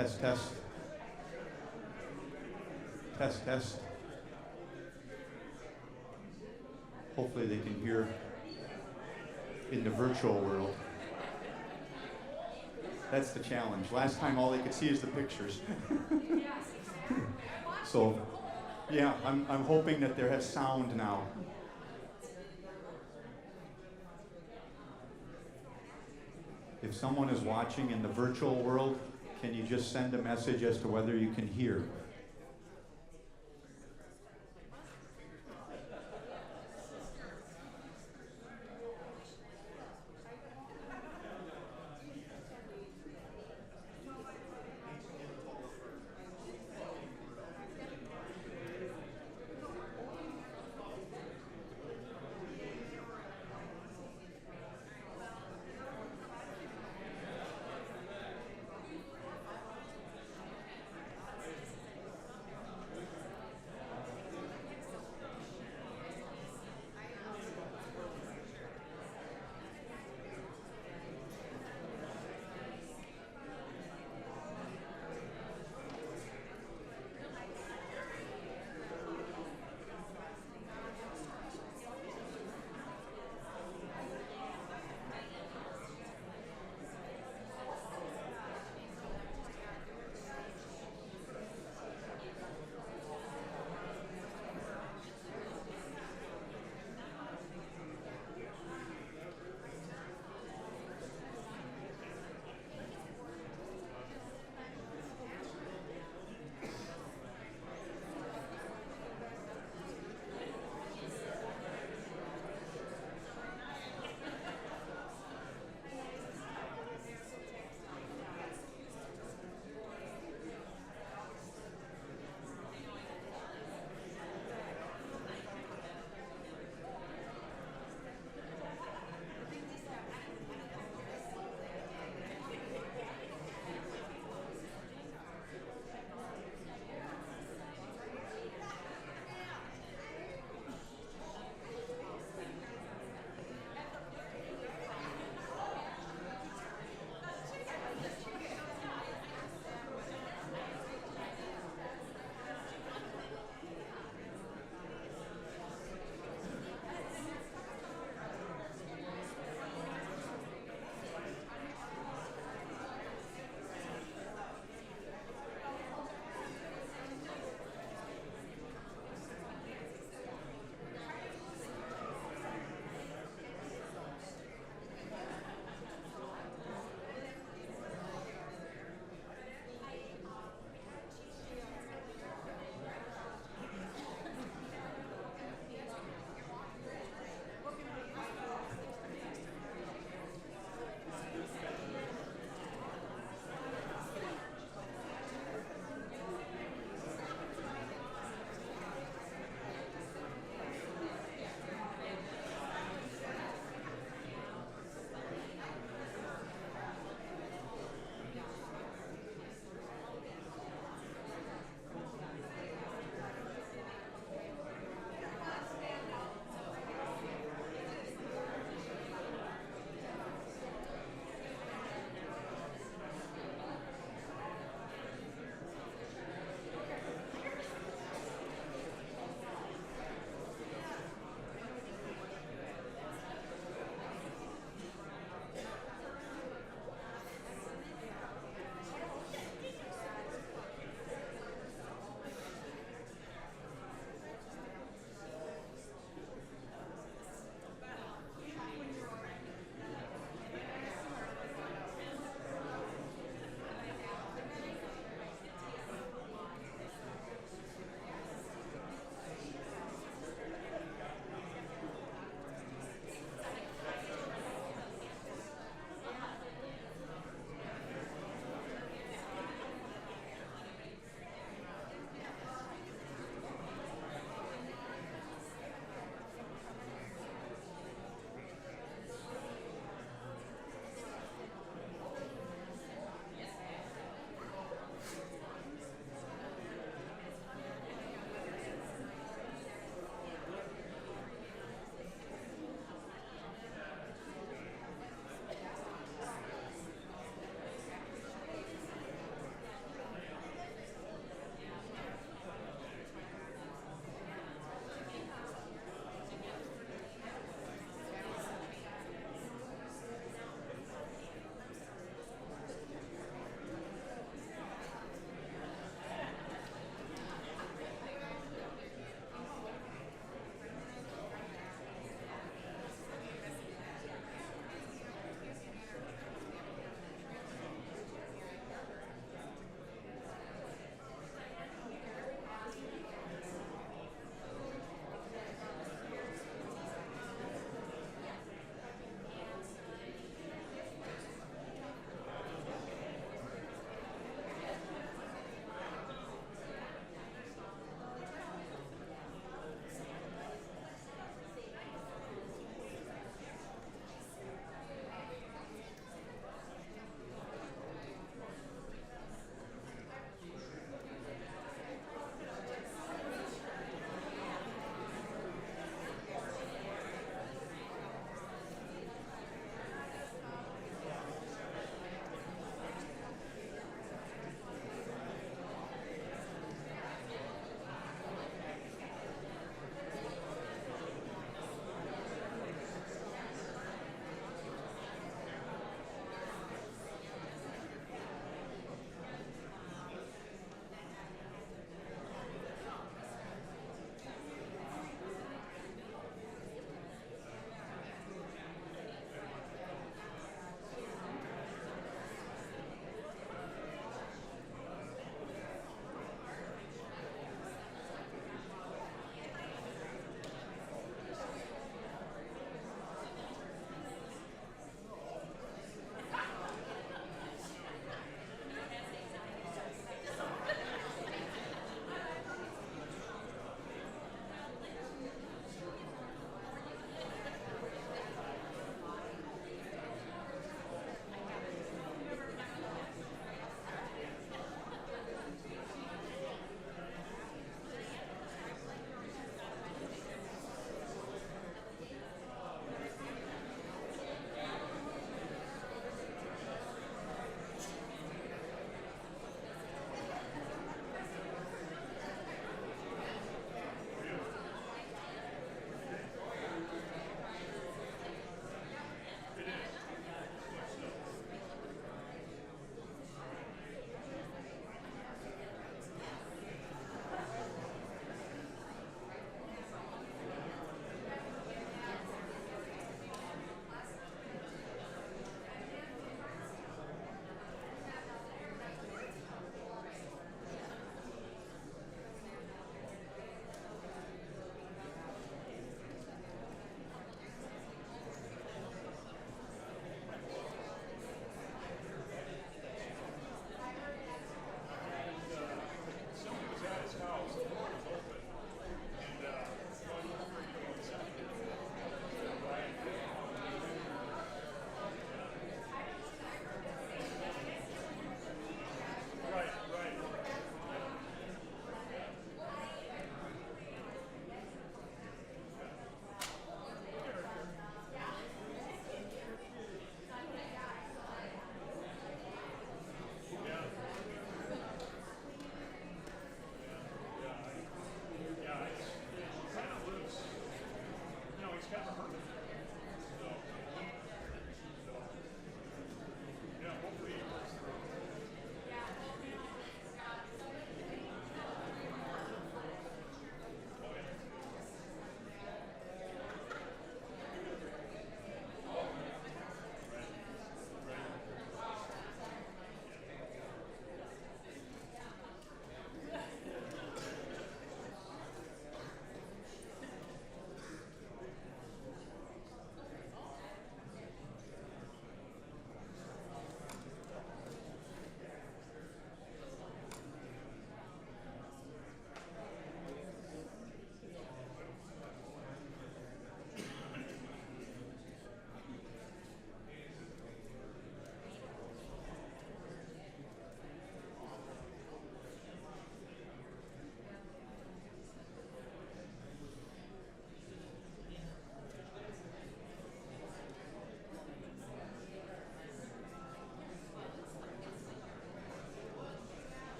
Test, test, test, test. Hopefully they can hear in the virtual world. That's the challenge. Last time all they could see is the pictures. So, yeah, I'm hoping that there has sound now. If someone is watching in the virtual world, can you just send a message as to whether you can hear?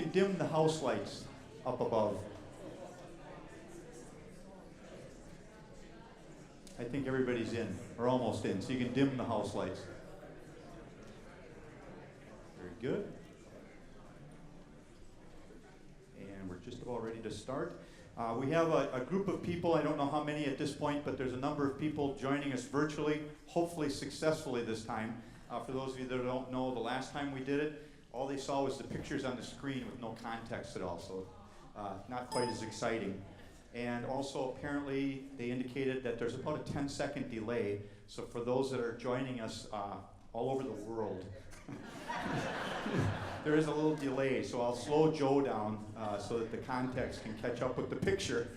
can dim the house lights up above. I think everybody's in, or almost in, so you can dim the house lights. Very good. And we're just about ready to start. We have a group of people, I don't know how many at this point, but there's a number of people joining us virtually, hopefully successfully this time. For those of you that don't know, the last time we did it, all they saw was the pictures on the screen with no context at all, so not quite as exciting. And also, apparently, they indicated that there's about a 10-second delay. So for those that are joining us all over the world, there is a little delay. So I'll slow Joe down so that the context can catch up with the picture.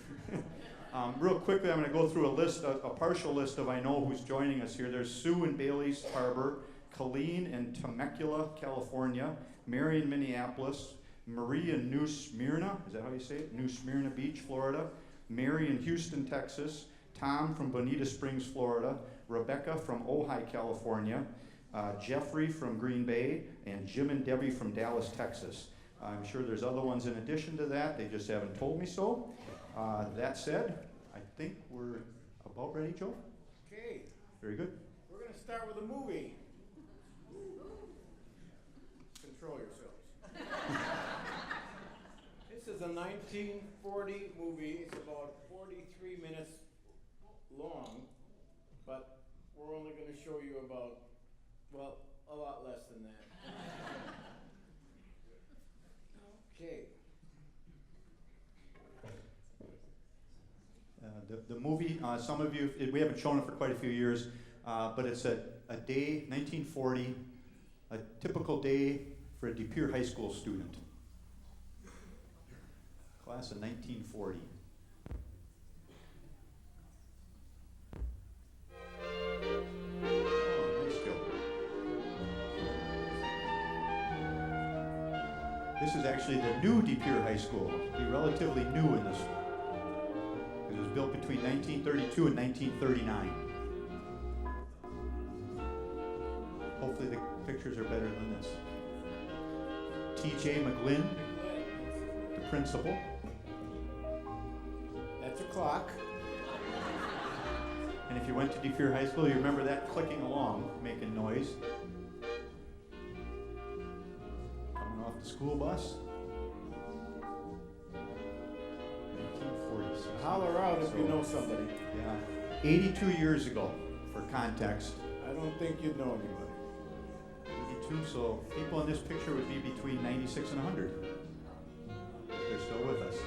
Real quickly, I'm going to go through a partial list of I know who's joining us here. There's Sue in Bailey's Harbor, Colleen in Temecula, California, Mary in Minneapolis, Marie in New Smyrna, is that how you say it? New Smyrna Beach, Florida, Mary in Houston, Texas, Tom from Bonita Springs, Florida, Rebecca from Ojai, California, Jeffrey from Green Bay, and Jim and Debbie from Dallas, Texas. I'm sure there's other ones in addition to that, they just haven't told me so. That said, I think we're about ready, Joe? Okay. Very good. We're going to start with a movie. Control yourselves. This is a 1940 movie. It's about 43 minutes long, but we're only going to show you about, well, a lot less than that. Okay. The movie, some of you, we haven't shown it for quite a few years, but it's a day, 1940, a typical day for a De Pere High School student. Class of 1940. Oh, nice joke. This is actually the new De Pere High School. It'll be relatively new in this. It was built between 1932 and 1939. Hopefully the pictures are better than this. T.J. McGlynn, the principal. That's a clock. And if you went to De Pere High School, you remember that clicking along, making noise. Coming off the school bus. 1946. Holler out if you know somebody. Yeah. 82 years ago, for context. I don't think you'd know anybody. 82, so people in this picture would be between 96 and 100. If they're still with us.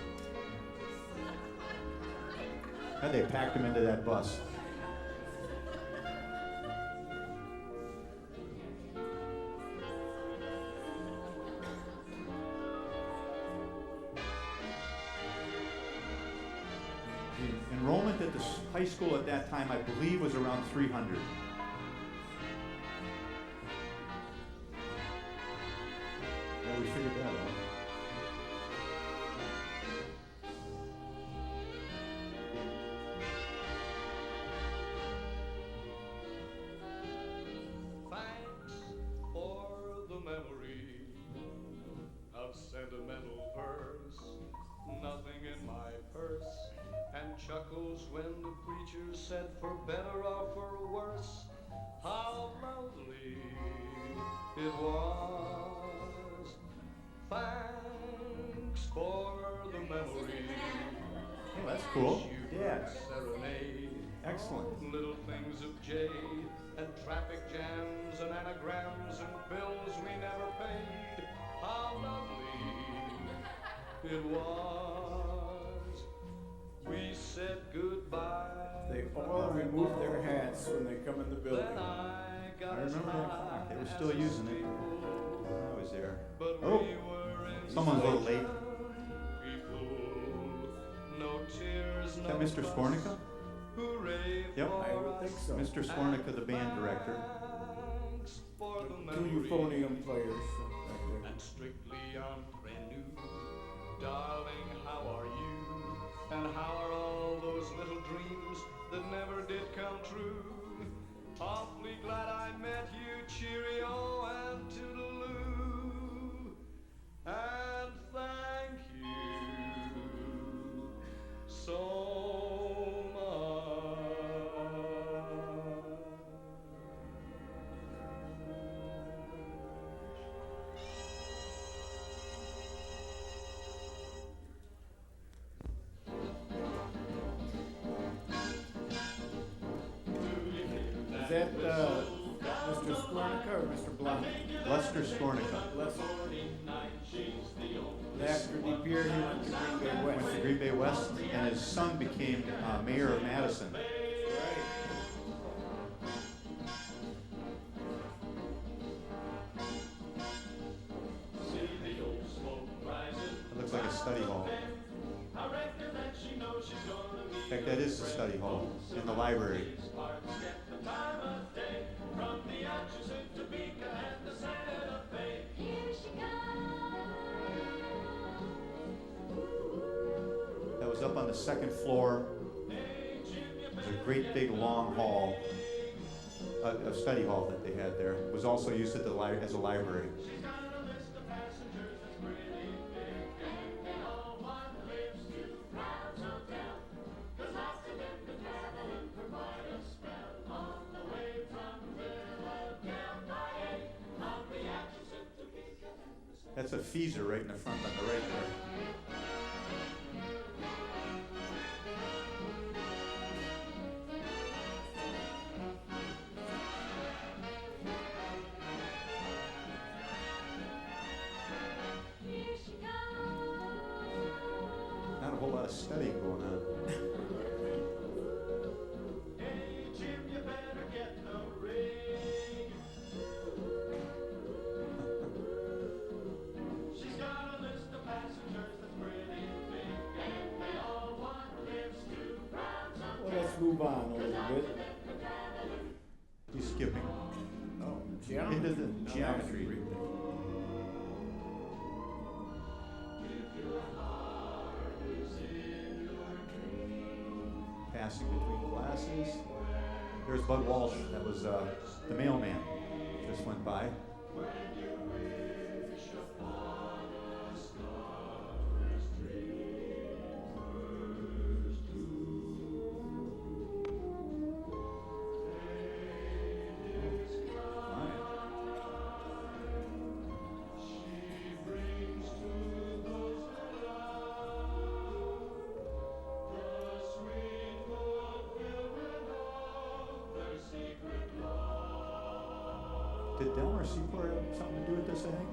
God, they packed them into that bus. The enrollment at the high school at that time, I believe, was around 300. Yeah, we figured that out. Sentimental verse, nothing in my purse, and chuckles when the preacher said for better or for worse, how lovely it was. Thanks for the memory. Oh, that's cool. Yeah. Serenade. Excellent. Little things of jade and traffic jams and anagrams and bills we never paid. How lovely it was. We said goodbye. They all remove their hats when they come in the building. I remember that clock. They were still using it. I was there. Oh, someone's a little late. Is that Mr. Skornica? Yep. I would think so. Mr. Skornica, the band director. Two euphonium players. Right And strictly entre nous, darling, how are you? And how are all those little dreams that never did come true? Awfully glad I met you, cheerio and toodaloo. And Is that Mr. Skornica or Mr. Blunt? Lester Skornica. Lester. After De Pere, he went to Green Bay West. Went to Green Bay West, and his son became mayor of Madison. Right. It looks like a study hall. In fact, that is the study hall in the library. That was up on the second floor. It was a great big long hall, a study hall that they had there. It was also used at as a library. That's a Feezer right in the front on the right there. Not a whole lot of studying going on. Let's move on a little bit. He's skipping. Oh, Into the geometry. Passing between classes. There's Bud Walsh. That was the mailman. Just went by. Did Delmar Seaport have something to do with this, I think?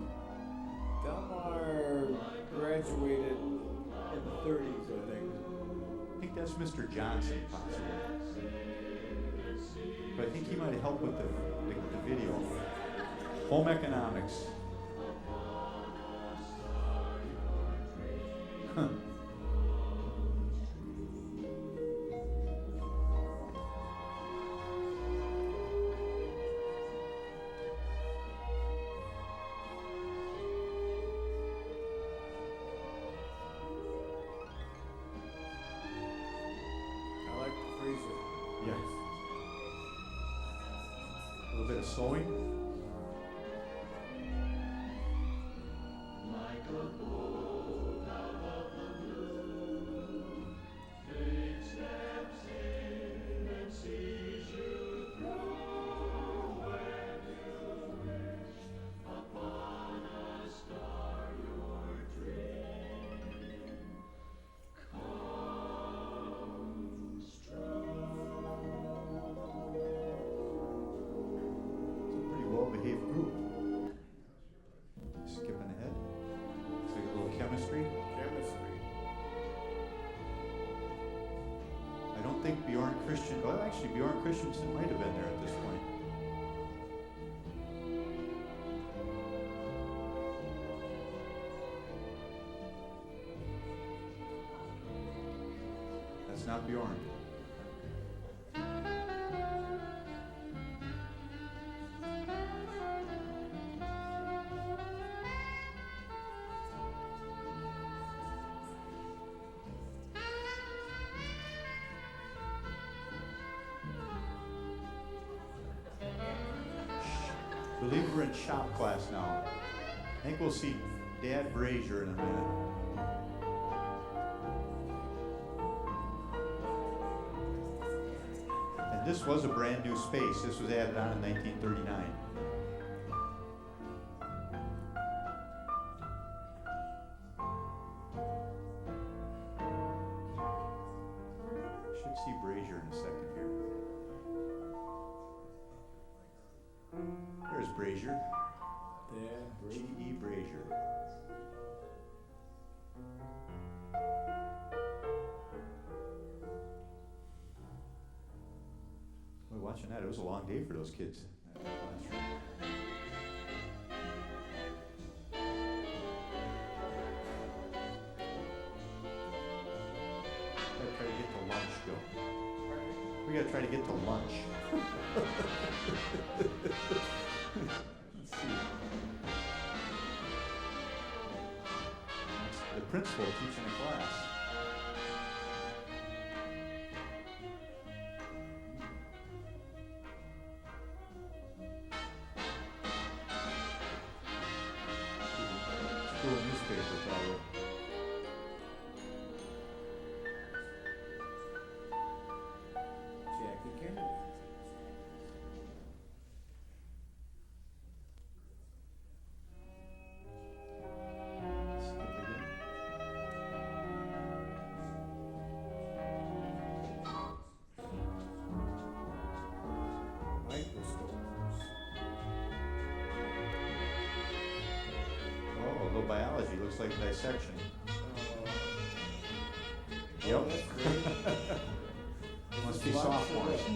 Delmar graduated in the 30s, I think. I think that's Mr. Johnson, possibly. But I think he might have helped with the video. Home economics. Huh. Yes. A little bit of sewing. Behaved group. Skipping ahead. It's like a little chemistry. I don't think Bjorn Christian. Well, actually, Bjorn Christensen might have been there at this point. That's not Bjorn. I believe we're in shop class now. I think we'll see Dad Brazier in a minute. And this was a brand new space. This was added on in 1939. Should see Brazier in a second here. There's Brazier. Yeah, G.E. Brazier. Boy, watching that, it was a long day for those kids. Gotta try to get to lunch, Joe. We gotta try to get to lunch. Let's see. The principal teaching a class. School newspaper, probably. Jackie Kennedy. Skip again. Microscopes. Oh, a little biology. Looks like dissection. Yep. Oh, that's great. Must be Lots of sophomores. it.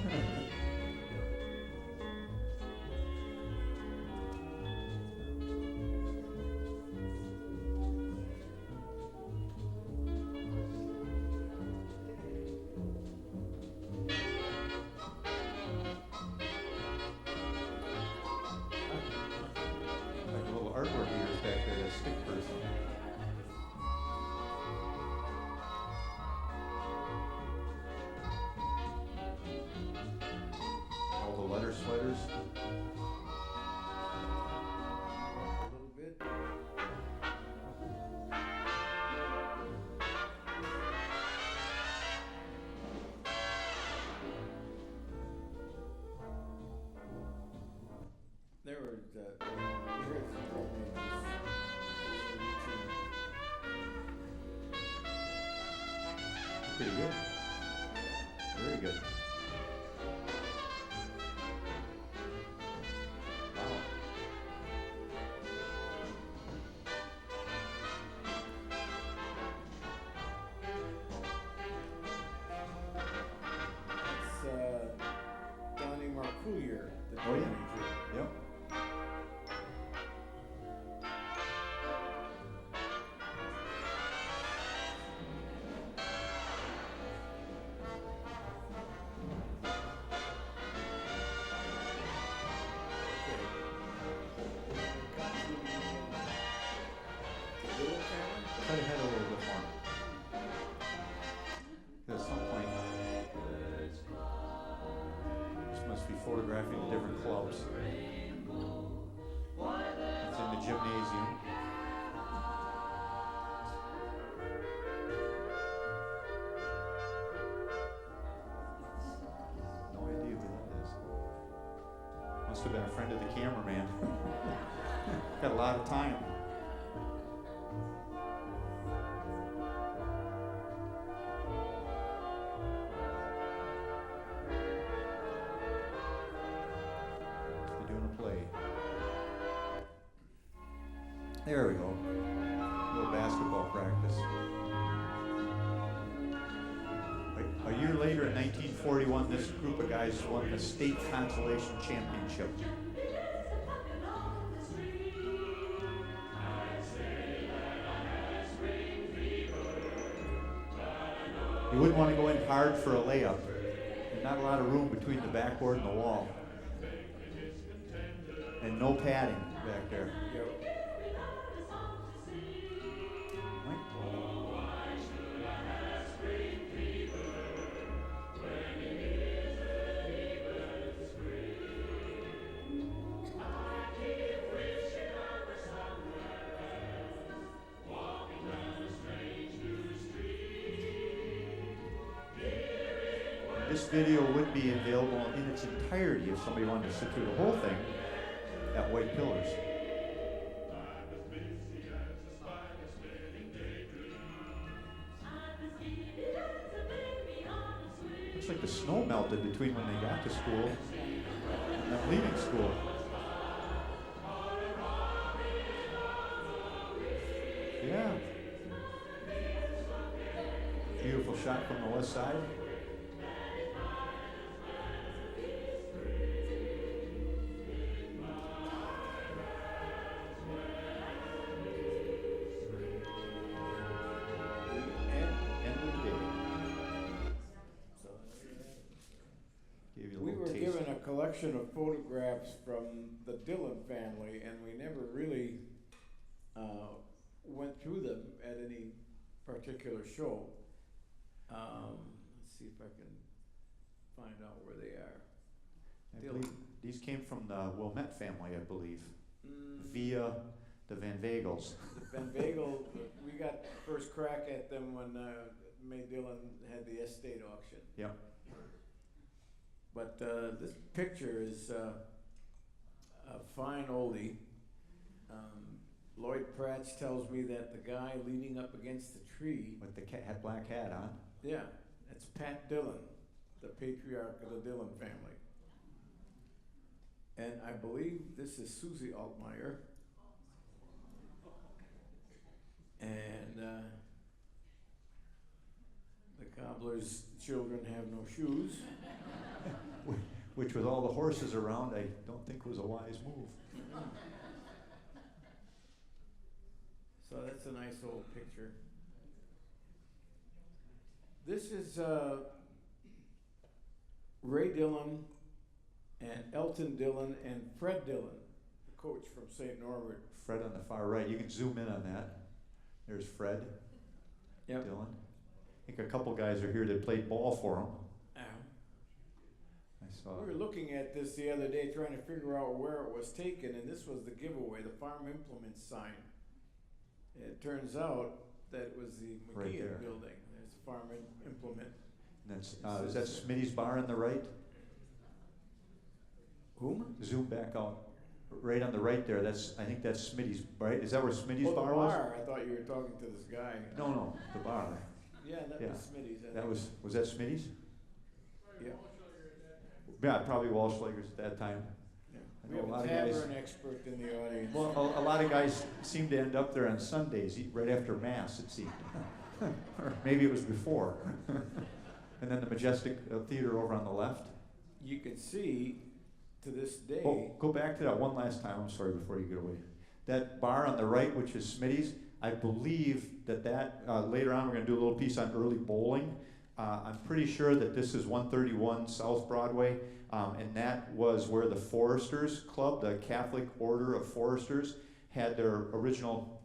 Like a little artwork eaters back there, that stick person. All the letter sweaters. A little bit. There were here's the program. Pretty good. Very good. Wow. It's Donnie Marcoullier, the Oh, yeah. manager. Yep. Try to head a little bit more. At some point, this must be photographing the different clubs. It's in the gymnasium. No idea who that is. Must have been a friend of the cameraman. Got a lot of time. They're doing a play. There we go. A little basketball practice. A year later, in 1941, this group of guys won the state consolation championship. You wouldn't want to go in hard for a layup. There's not a lot of room between the backboard and the wall. And no padding back there. Yep. Right? This video would be available in its entirety if somebody wanted to sit through the whole thing at White Pillars. Looks like the snow melted between when they got to school and them leaving school. Beautiful shot from the west side. End of the day. So, Gave you a we little were taste. given a collection of photographs from the Dillon family, and we never really went through them at any particular show. Let's see if I can find out where they are. I Dillon. believe these came from the Wilmette family, I believe, Mm, via the Van Vagels. the Van Bagel, we got first crack at them when May Dillon had the estate auction. Yep. But this picture is a fine oldie. Lloyd Pratch tells me that the guy leaning up against the tree, With the hat, black hat on. yeah, that's Pat Dillon, the patriarch of the Dillon family. And I believe this is Susie Altmeyer. And the cobbler's children have no shoes. Which with all the horses around, I don't think was a wise move. So that's a nice old picture. This is Ray Dillon and Elton Dillon and Fred Dillon, the coach from St. Norbert. Fred on the far right. You can zoom in on that. There's Fred Yep. Dillon. I think a couple guys are here that played ball for him. I saw. We were looking at this the other day trying to figure out where it was taken, and this was the giveaway, the farm implements sign. It turns out that it was the Right McGeehan there. building. There's a farm implement. And that's, is that Smitty's bar on the right? Whom? Zoom back out. Right on the right there. I think that's Smitty's, right? Is that where Smitty's Oh, the bar was? bar. I thought you were talking to this guy. No, the bar. Yeah, that Yeah. was Smitty's. I That think. was that Smitty's? Yeah. Yeah, probably Walschlager's at that time. Yeah. I We know have a lot a of guys. tavern expert in the audience. Well, a lot of guys seem to end up there on Sundays, right after Mass, it seemed. Or maybe it was before. And then the Majestic Theater over on the left. You can see to this day. Oh, go back to that one last time, I'm sorry, before you get away. That bar on the right, which is Smitty's, I believe that later on we're going to do a little piece on early bowling. I'm pretty sure that this is 131 South Broadway, and that was where the Foresters Club, the Catholic Order of Foresters, had their original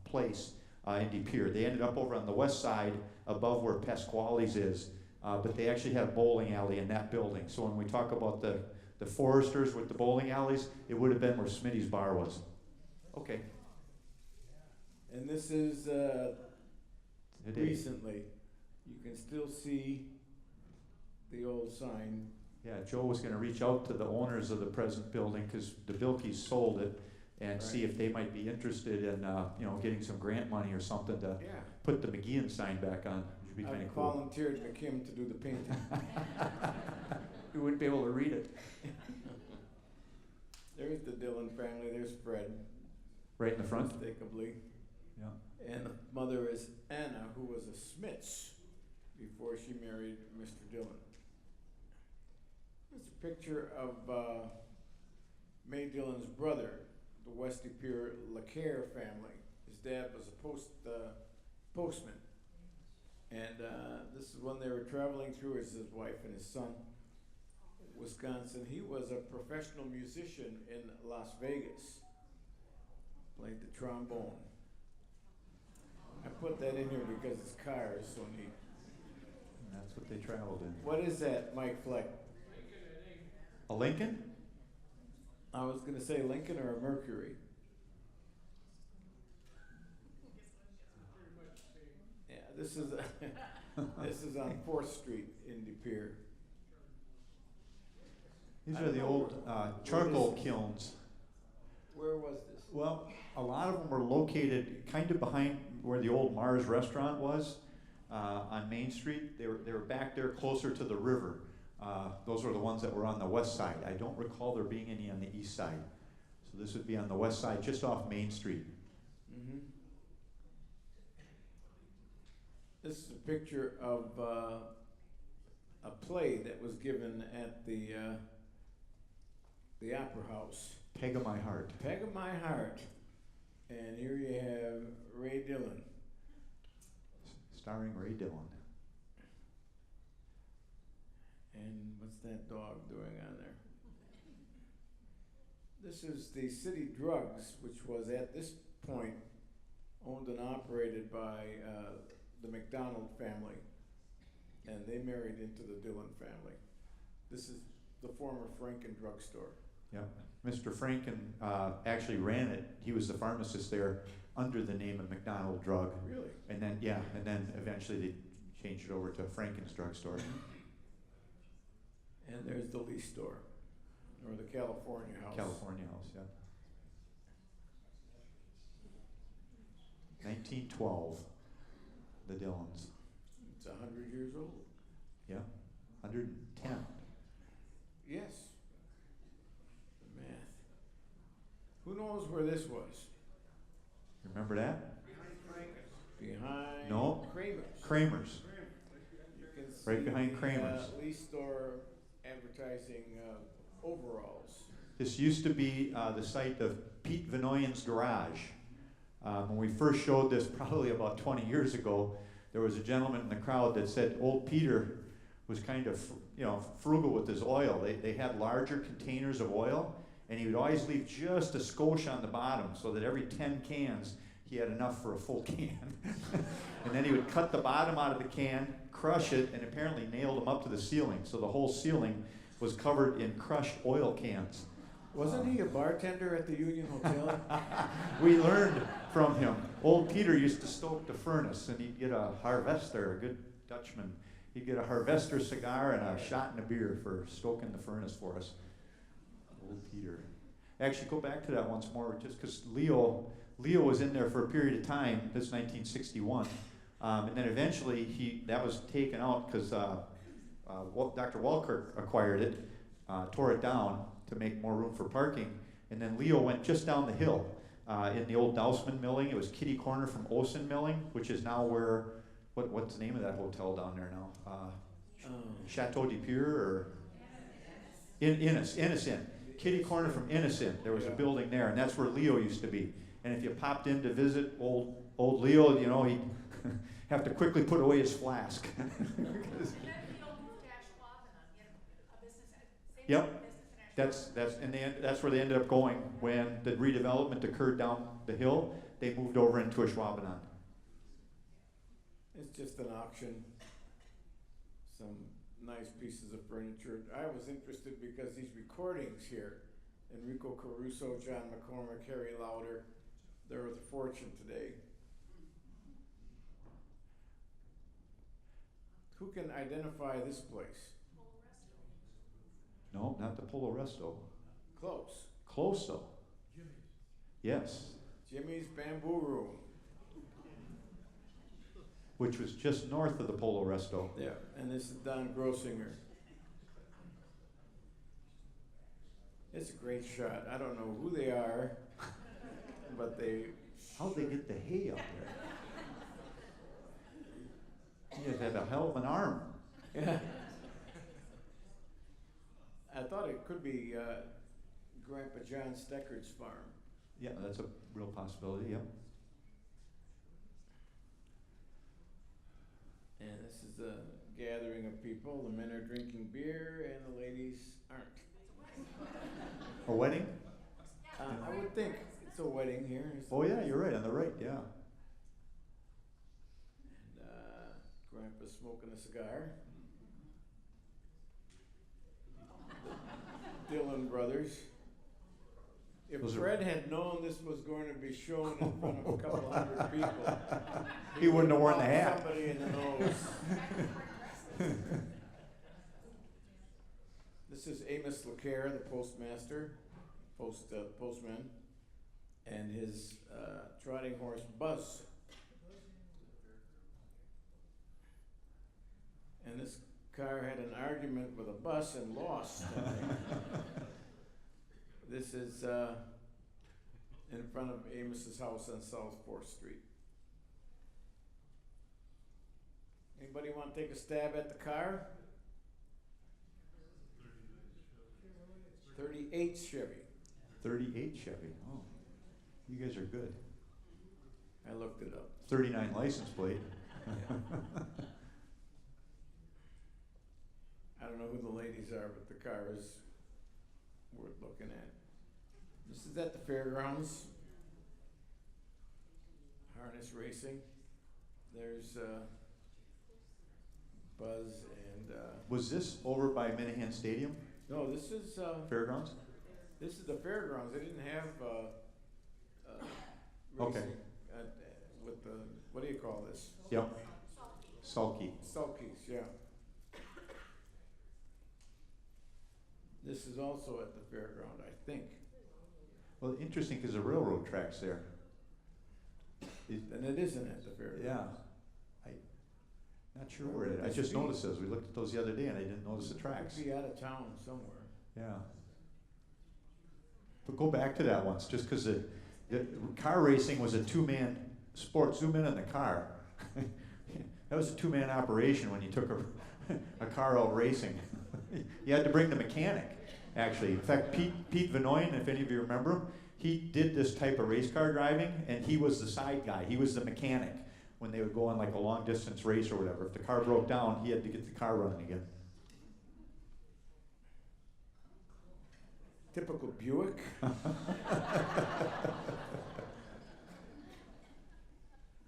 place in De Pere. They ended up over on the west side above where Pasquale's is, but they actually had a bowling alley in that building. So when we talk about the Foresters with the bowling alleys, it would have been where Smitty's bar was. Okay. And this is Today. recently. You can still see the old sign. Yeah, Joe was going to reach out to the owners of the present building because the Bilkeys sold it and see if they might be interested in, getting some grant money or something to Yeah. put the McGeehan sign back on. Which would be kind I of cool. volunteered McKim to do the painting. You wouldn't be able to read it. There's the Dillon family. There's Fred. Right in the front. Unmistakably. Yeah. And the mother is Anna, who was a Smiths before she married Mr. Dillon. There's a picture of May Dillon's brother, the West De Pere Lacaire family. His dad was a postman. And this is when they were traveling through as his wife and his son, Wisconsin. He was a professional musician in Las Vegas. Played the trombone. I put that in here because his car is so neat. And that's what they traveled in. What is that, Mike Fleck? A Lincoln? I was going to say Lincoln or a Mercury. Yeah, this is this is on 4th Street in De Pere. These I are don't the know old where charcoal this is. kilns. Where was this? Well, a lot of them were located kind of behind where the old Mars restaurant was on Main Street. They were back there closer to the river. Those were the ones that were on the west side. I don't recall there being any on the east side. So this would be on the west side, just off Main Street. Mm-hmm. This is a picture of a play that was given at the Opera House. Peg of My Heart. Peg of My Heart. And here you have Ray Dillon. Starring Ray Dillon. And what's that dog doing on there? This is the City Drugs, which was at this point owned and operated by the McDonald family. And they married into the Dillon family. This is the former Franken drugstore. Yeah. Mr. Franken actually ran it. He was the pharmacist there under the name of McDonald Drug. Really? And then, yeah, and then eventually they changed it over to Franken's drugstore. And there's the Lee store, or the California House. California House, yeah. 1912, the Dillons. It's 100 years old. Yeah, 110. Yes. The math. Who knows where this was? Remember that? Behind No. Kramer's. Kramer's. You can see Right behind the, Kramer's. Lee store advertising overalls. This used to be the site of Pete Vinoyan's garage. When we first showed this, probably about 20 years ago, there was a gentleman in the crowd that said old Peter was kind of, frugal with his oil. They had larger containers of oil, and he would always leave just a skosh on the bottom so that every 10 cans he had enough for a full can. And then he would cut the bottom out of the can, crush it, and apparently nailed them up to the ceiling. So the whole ceiling was covered in crushed oil cans. Wasn't he a bartender at the Union Hotel? We learned from him. Old Peter used to stoke the furnace, and he'd get a Harvester, a good Dutchman. He'd get a Harvester cigar and a shot and a beer for stoking the furnace for us. Old Peter. Actually, go back to that once more, just because Leo was in there for a period of time. That's 1961. And then eventually that was taken out because Dr. Walkirk acquired it, tore it down to make more room for parking. And then Leo went just down the hill in the old Dousman Milling. It was kitty corner from Osen Milling, which is now where, what's the name of that hotel down there now? Chateau de Pure or? Innis Inn. Kitty corner from Innis Inn. There was a building there, and that's where Leo used to be. And if you popped in to visit old Leo, he'd have to quickly put away his flask. Yep. That's where they ended up going when the redevelopment occurred down the hill. They moved over into a Schwabenland. It's just an auction. Some nice pieces of furniture. I was interested because these recordings here, Enrico Caruso, John McCormick, Harry Lauder, they're worth a fortune today. Who can identify this place? No, not the Polo Resto. Close. Close though. Yes. Jimmy's Bamboo Room. Which was just north of the Polo Resto. Yeah, and this is Don Grossinger. It's a great shot. I don't know who they are, but they... How'd they get the hay up there? He had a hell of an arm. Yeah. I thought it could be Grandpa John Steckard's farm. Yeah, that's a real possibility, yeah. And this is a gathering of people. The men are drinking beer and the ladies aren't. A wedding? I would think it's a wedding here. Oh yeah, you're right, on the right, yeah. And Grandpa's smoking a cigar. Dillon brothers. If Fred had known this was going to be shown in front of a couple hundred people, he wouldn't have worn the hat. Somebody in the nose. This is Amos LeCaire, the postmaster, postman, and his trotting horse Buzz. And this car had an argument with a bus and lost. This is in front of Amos's house on South 4th Street. want to take a stab at the car? 38 Chevy. 38 Chevy. Oh, you guys are good. I looked it up. 39 license plate. I don't know who the ladies are, but the car is worth looking at. This is at the fairgrounds. Harness racing. There's Buzz and Was this over by Minahan Stadium, no, this is fairgrounds? this is the fairgrounds. They didn't have Okay. racing with the, what do you call this? Yep. Sulky. Sulkies, yeah. This is also at the fairground, I think. Well, interesting because the railroad tracks there. And it isn't at the fairground. Yeah. Not sure where it is. I just noticed those. We looked at those the other day and I didn't notice the tracks. Could be out of town somewhere. Yeah. But go back to that once, just because the car racing was a two-man sport. Zoom in on the car. That was a two-man operation when you took a car out racing. You had to bring the mechanic, actually. In fact, Pete Vinoyen, if any of you remember him, he did this type of race car driving, and he was the side guy. He was the mechanic when they would go on like a long-distance race or whatever. If the car broke down, he had to get the car running again. Typical Buick.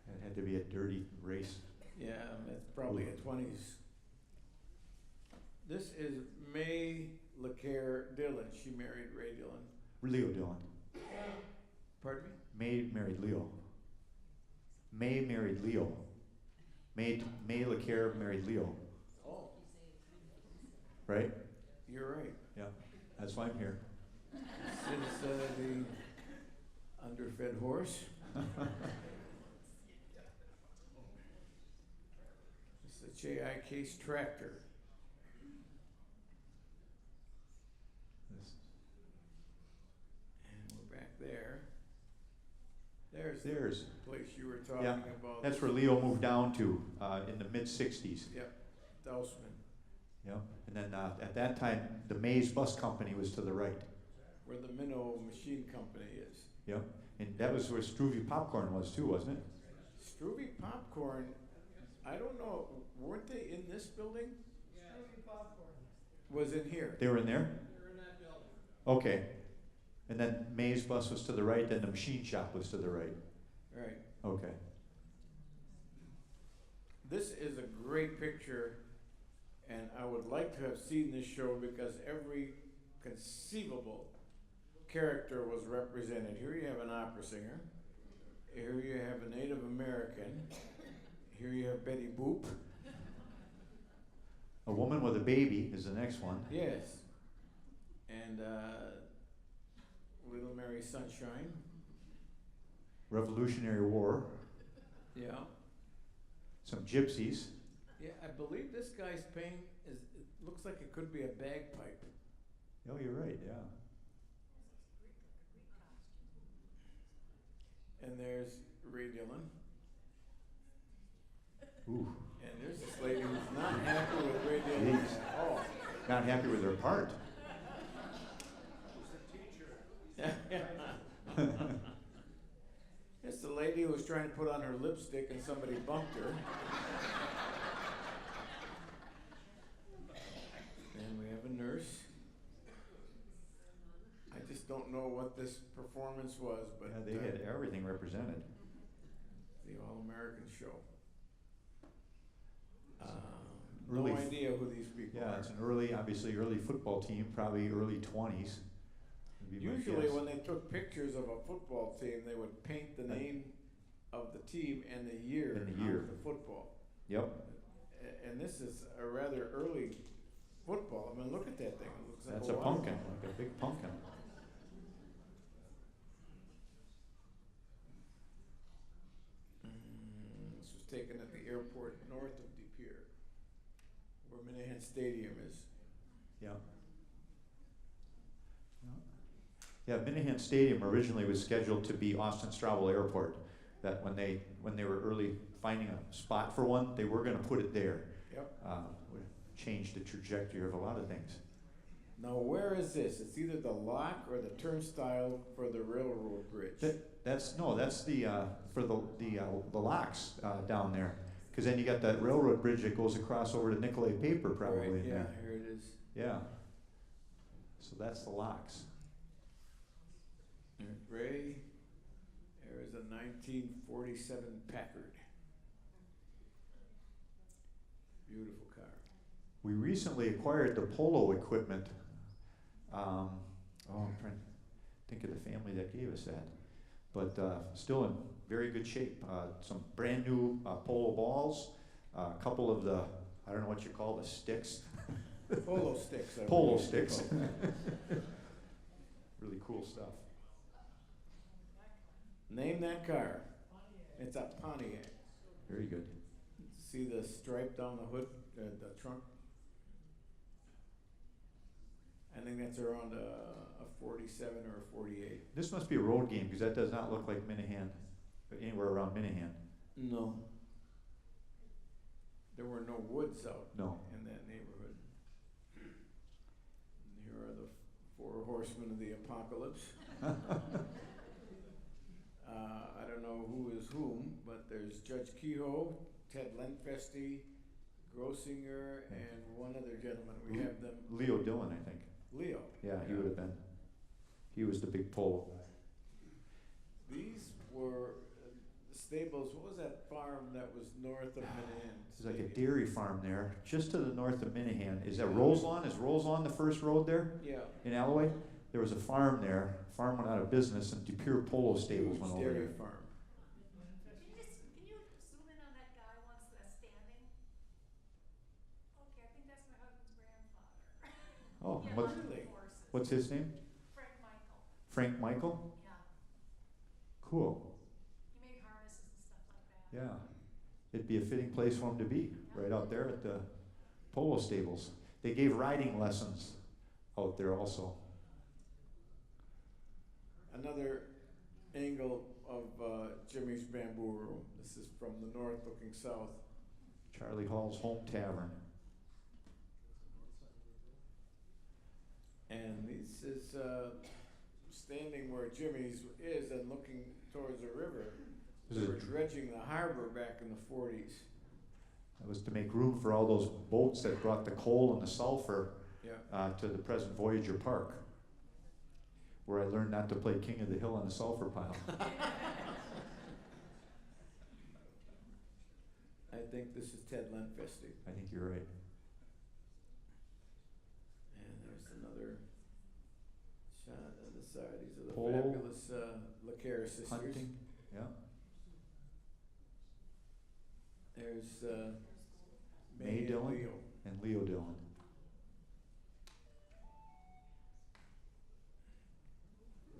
It had to be a dirty race. Yeah, it's probably a 20s. This is May LeCare Dillon. She married Ray Dillon. Leo Dillon. Pardon me? May married Leo. May married Leo. May LeCare married Leo. Oh, Right? you're right. Yeah. That's why I'm here. This is the underfed horse. It's the J.I. Case tractor. And we're back there. There's the place you were talking Yeah, about. that's where Leo moved down to in the mid-60s. Yep, Dousman, Yep. And then at that time, the Mays Bus Company was to the right. where the Minnow Machine Company is. Yep. And that was where Struve Popcorn was too, wasn't it? Struve Popcorn, I don't know, weren't they in this building? Struve Popcorn was in here. They were in there? They were in that building. Okay. And then Mays Bus was to the right, then the machine shop was to the right. Right. Okay. This is a great picture, and I would like to have seen this show because every conceivable character was represented. Here you have an opera singer. Here you have a Native American. Here you have Betty Boop. A woman with a baby is the next one. Yes. And Little Mary Sunshine. Revolutionary War. Yeah. Some gypsies. Yeah, I believe this guy's paint is, it looks like it could be a bagpipe. Oh, you're right, yeah. And there's Ray Dillon. Ooh. And there's this lady who's not happy with Ray Dillon Jeez. at all. Not happy with their part. It's the lady who was trying to put on her lipstick and somebody bumped her. And we have a nurse. I just don't know what this performance was, but Yeah, they had everything represented. the All-American show. Early No idea who these people Yeah, are. it's an obviously early football team, probably early 20s. would be my Usually guess. when they took pictures of a football team, they would paint the name of the team and the year And the year. on the football. Yep. And this is a rather early football. I mean, look at that thing. It looks like That's a pumpkin, like a big pumpkin. This was taken at the airport north of De Pere, where Minahan Stadium is. Yeah. Yeah, Minahan Stadium originally was scheduled to be Austin Straubel Airport. that when they were early finding a spot for one, they were going to put it there. Yep. Would change the trajectory of a lot of things. Now, where is this? It's either the lock or the turnstile for the railroad bridge. That's the for the locks down there, because then you got that railroad bridge that goes across over to Nicolay Paper probably. Right, in yeah, there. here it is. Yeah. So that's the locks. There's Ray. There is a 1947 Packard. Beautiful car. We recently acquired the polo equipment. I'm trying to think of the family that gave us that. But still in very good shape. Some brand new polo balls, a couple of the, I don't know what you call the sticks. Polo sticks. Polo sticks. Really cool stuff. Name that car. It's a Pontiac. Very good. See the stripe down the hood, the trunk? I think that's around a 47 or a 48. This must be a road game because that does not look like Minahan, anywhere around Minahan. No. There were no woods out No. in that neighborhood. Here are the four horsemen of the apocalypse. I don't know who is whom, but there's Judge Kehoe, Ted Lenfesty, Grossinger, and one other gentleman. We have them. Leo Dillon, I think. Leo. Yeah, he would have been. He was the big polo. These were stables. What was that farm that was north of Minahan? There's like a dairy farm there, just to the north of Minahan. Is that Roselawn? Is Roselawn the first road there Yeah. in Alloway? There was a farm there. Farm went out of business, and DePere Polo Stables went over Dairy there. farm. Can you zoom in on that guy once that's standing? Okay, I think that's my husband's grandfather. Oh, Yeah, what, on the Really? horses. what's his name? Frank Michael. Frank Michael? Yeah, Cool. he made harnesses and stuff like that. Yeah. It'd be a fitting place for him to be, right out there at the Polo Stables. They gave riding lessons out there also. Another angle of Jimmy's Bamboo Room. This is from the north looking south. Charlie Hall's Home Tavern. And this is standing where Jimmy's is and looking towards the river. Is They it were dredging the harbor back in the 40s. That was to make room for all those boats that brought the coal and the sulfur Yeah. to the present Voyager Park, where I learned not to play King of the Hill on the sulfur pile. I think this is Ted Lenfesty. I think you're right. And there's another shot on the side. These are the Polo. fabulous LeCaire sisters. Hunting, yeah. There's May May and Dillon. Leo. And Leo Dillon.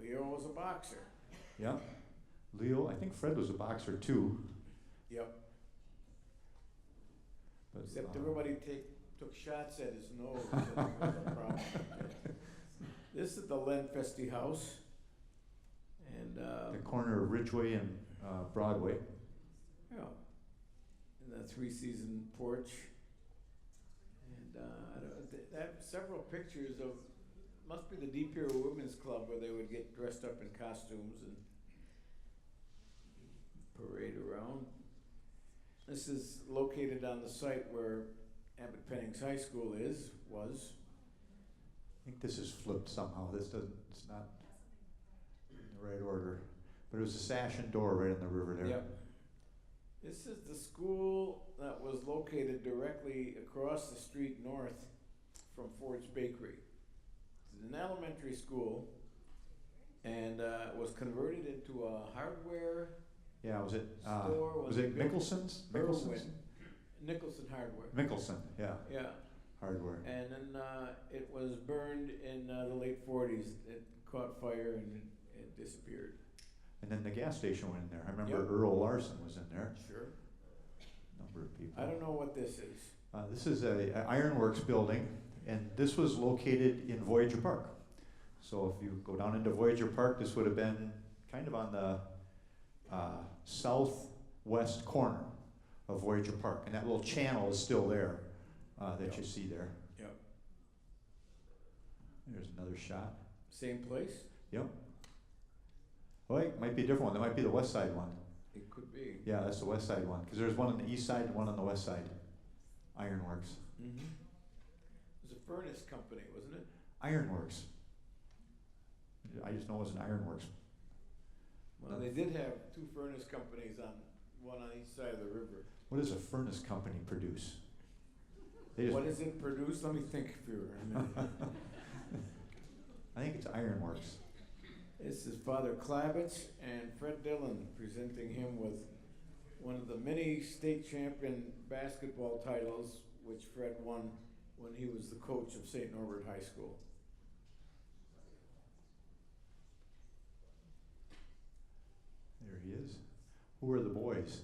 Leo was a boxer. Yeah. Leo, I think Fred was a boxer too. Yep. But, Except everybody took shots at his nose. And it was a problem. This is the Lenfesty house. And the corner of Ridgeway and Broadway. yeah, and the three-season porch. And I don't, they have several pictures of, must be the DePere Women's Club where they would get dressed up in costumes and parade around. This is located on the site where Abbott Penning's High School was. I think this is flipped somehow. It's not in the right order. But it was a sash and door right in the river there. Yep. This is the school that was located directly across the street north from Ford's Bakery. It's an elementary school, and it was converted into a hardware Yeah, was it store. was it built- Mickelson's? Irwin. Nicholson Hardware. Mickelson, yeah, Yeah, hardware. and then it was burned in the late 40s. It caught fire and it disappeared. And then the gas station went in there. I remember Yep. Earl Larson was in there. Sure. Number of people. I don't know what this is. This is a ironworks building, and this was located in Voyager Park. So if you go down into Voyager Park, this would have been kind of on the southwest corner of Voyager Park. And that little channel is still there that you see there. Yep. There's another shot. Same place? Yep. Oh, wait, might be a different one. That might be the west side one. It could be. Yeah, that's the west side one. Because there's one on the east side and one on the west side. Ironworks. Mm-hmm. It was a furnace company, wasn't it? Ironworks. I just know it was an ironworks. Well, they did have two furnace companies one on each side of the river. What does a furnace company produce? They just, What does it produce? Let me think for a minute. I think it's ironworks. This is Father Klavitz and Fred Dillon presenting him with one of the many state champion basketball titles which Fred won when he was the coach of St. Norbert High School. There he is. Who are the boys?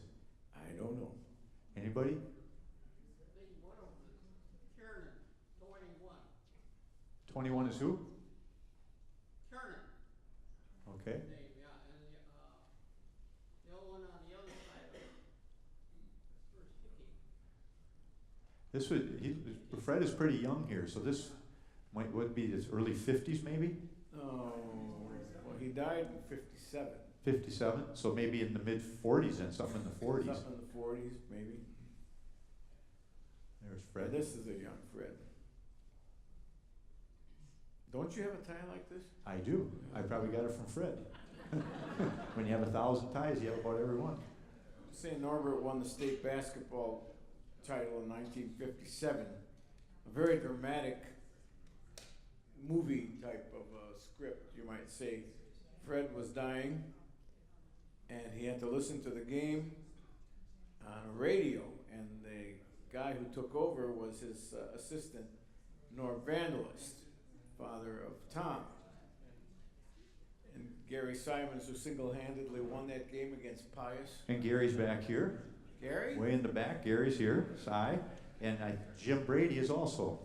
I don't know. Anybody? One of them, Kiernan, 21. 21 is who? Kiernan, Okay. name, yeah, and the other one on the other side of first picking. Fred is pretty young here, so this would be his early 50s maybe? Oh, well, he died in 57. 57, so maybe in the mid 40s and something in the 40s. Something in the 40s, maybe. There's Fred. Fred. This is a young Fred. Don't you have a tie like this? I do. I probably got it from Fred. When you have 1,000 ties, you have about every one. St. Norbert won the state basketball title in 1957. A very dramatic movie type of script, you might say. Fred was dying, and he had to listen to the game on a radio, and the guy who took over was his assistant, Norm Vandalist, father of Tom. And Gary Simons, who single-handedly won that game against Pius. And Gary's back here. Gary? Way in the back. Gary's here. Cy. And Jim Brady is also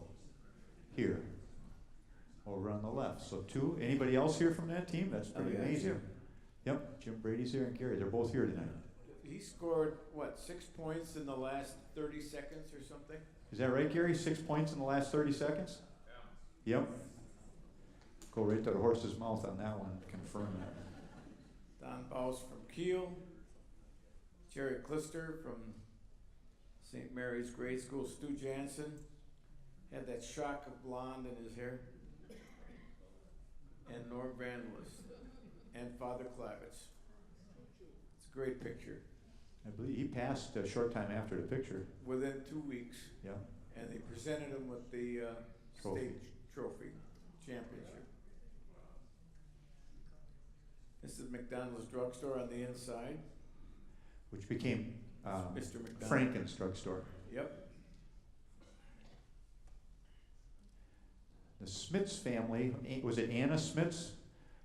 here. Over on the left. So two. Anybody else here from that team? That's pretty yeah, amazing. Jim. Yep. Jim Brady's here and Gary. They're both here tonight. He scored, 6 points in the last 30 seconds or something? Is that right, Gary? 6 points in the last 30 seconds? Yeah. Yep. Go right to the horse's mouth on that one. Confirm that. Don Baus from Kiel. Jerry Klister from St. Mary's Grade School. Stu Jansen had that shock of blonde in his hair. And Norm Vandalist. And Father Klavitz. It's a great picture. I believe he passed a short time after the picture. Within 2 weeks. Yeah. And they presented him with the Trophy. state trophy championship. This is McDonald's drugstore on the inside. Which became Mr. McDonald. Franken's drugstore. Yep. The Smits family, was it Anna Smits?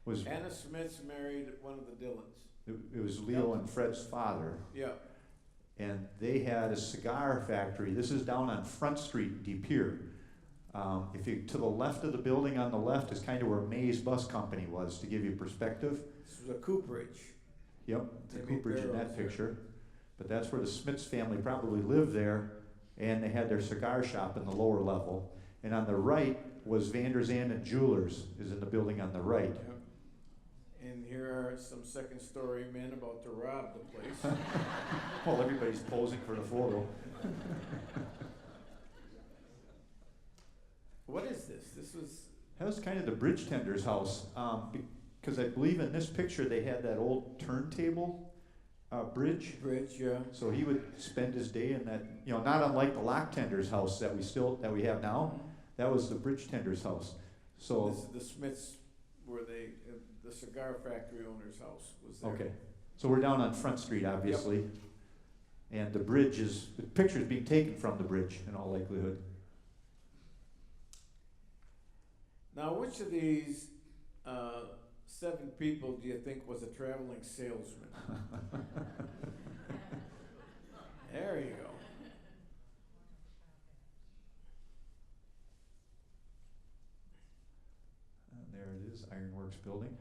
Anna Smits married one of the Dillons. It was Leo and Fred's father. Yep. And they had a cigar factory. This is down on Front Street, De Pere. If you to the left of the building on the left is kind of where May's Bus Company was, to give you perspective. This was a cooperage. Yep, the They made cooperage in barrels that there. picture. But that's where the Smits family probably lived there, and they had their cigar shop in the lower level. And on the right was Vander Zanden Jewelers, is in the building on the right. Yep. And here are some second-story men about to rob the place. Well, everybody's posing for the photo. What is this? This was. That was kind of the bridge tender's house, because I believe in this picture they had that old turntable bridge. Bridge, yeah. So he would spend his day in that, not unlike the lock tender's house that we have now. That was the bridge tender's house. So This is the Smiths, where the cigar factory owner's house was there. okay, so we're down on Front Street, obviously, and the picture's being taken from the bridge in all likelihood. Now, which of these 7 people do you think was a traveling salesman? There you go. And there it is, Ironworks building.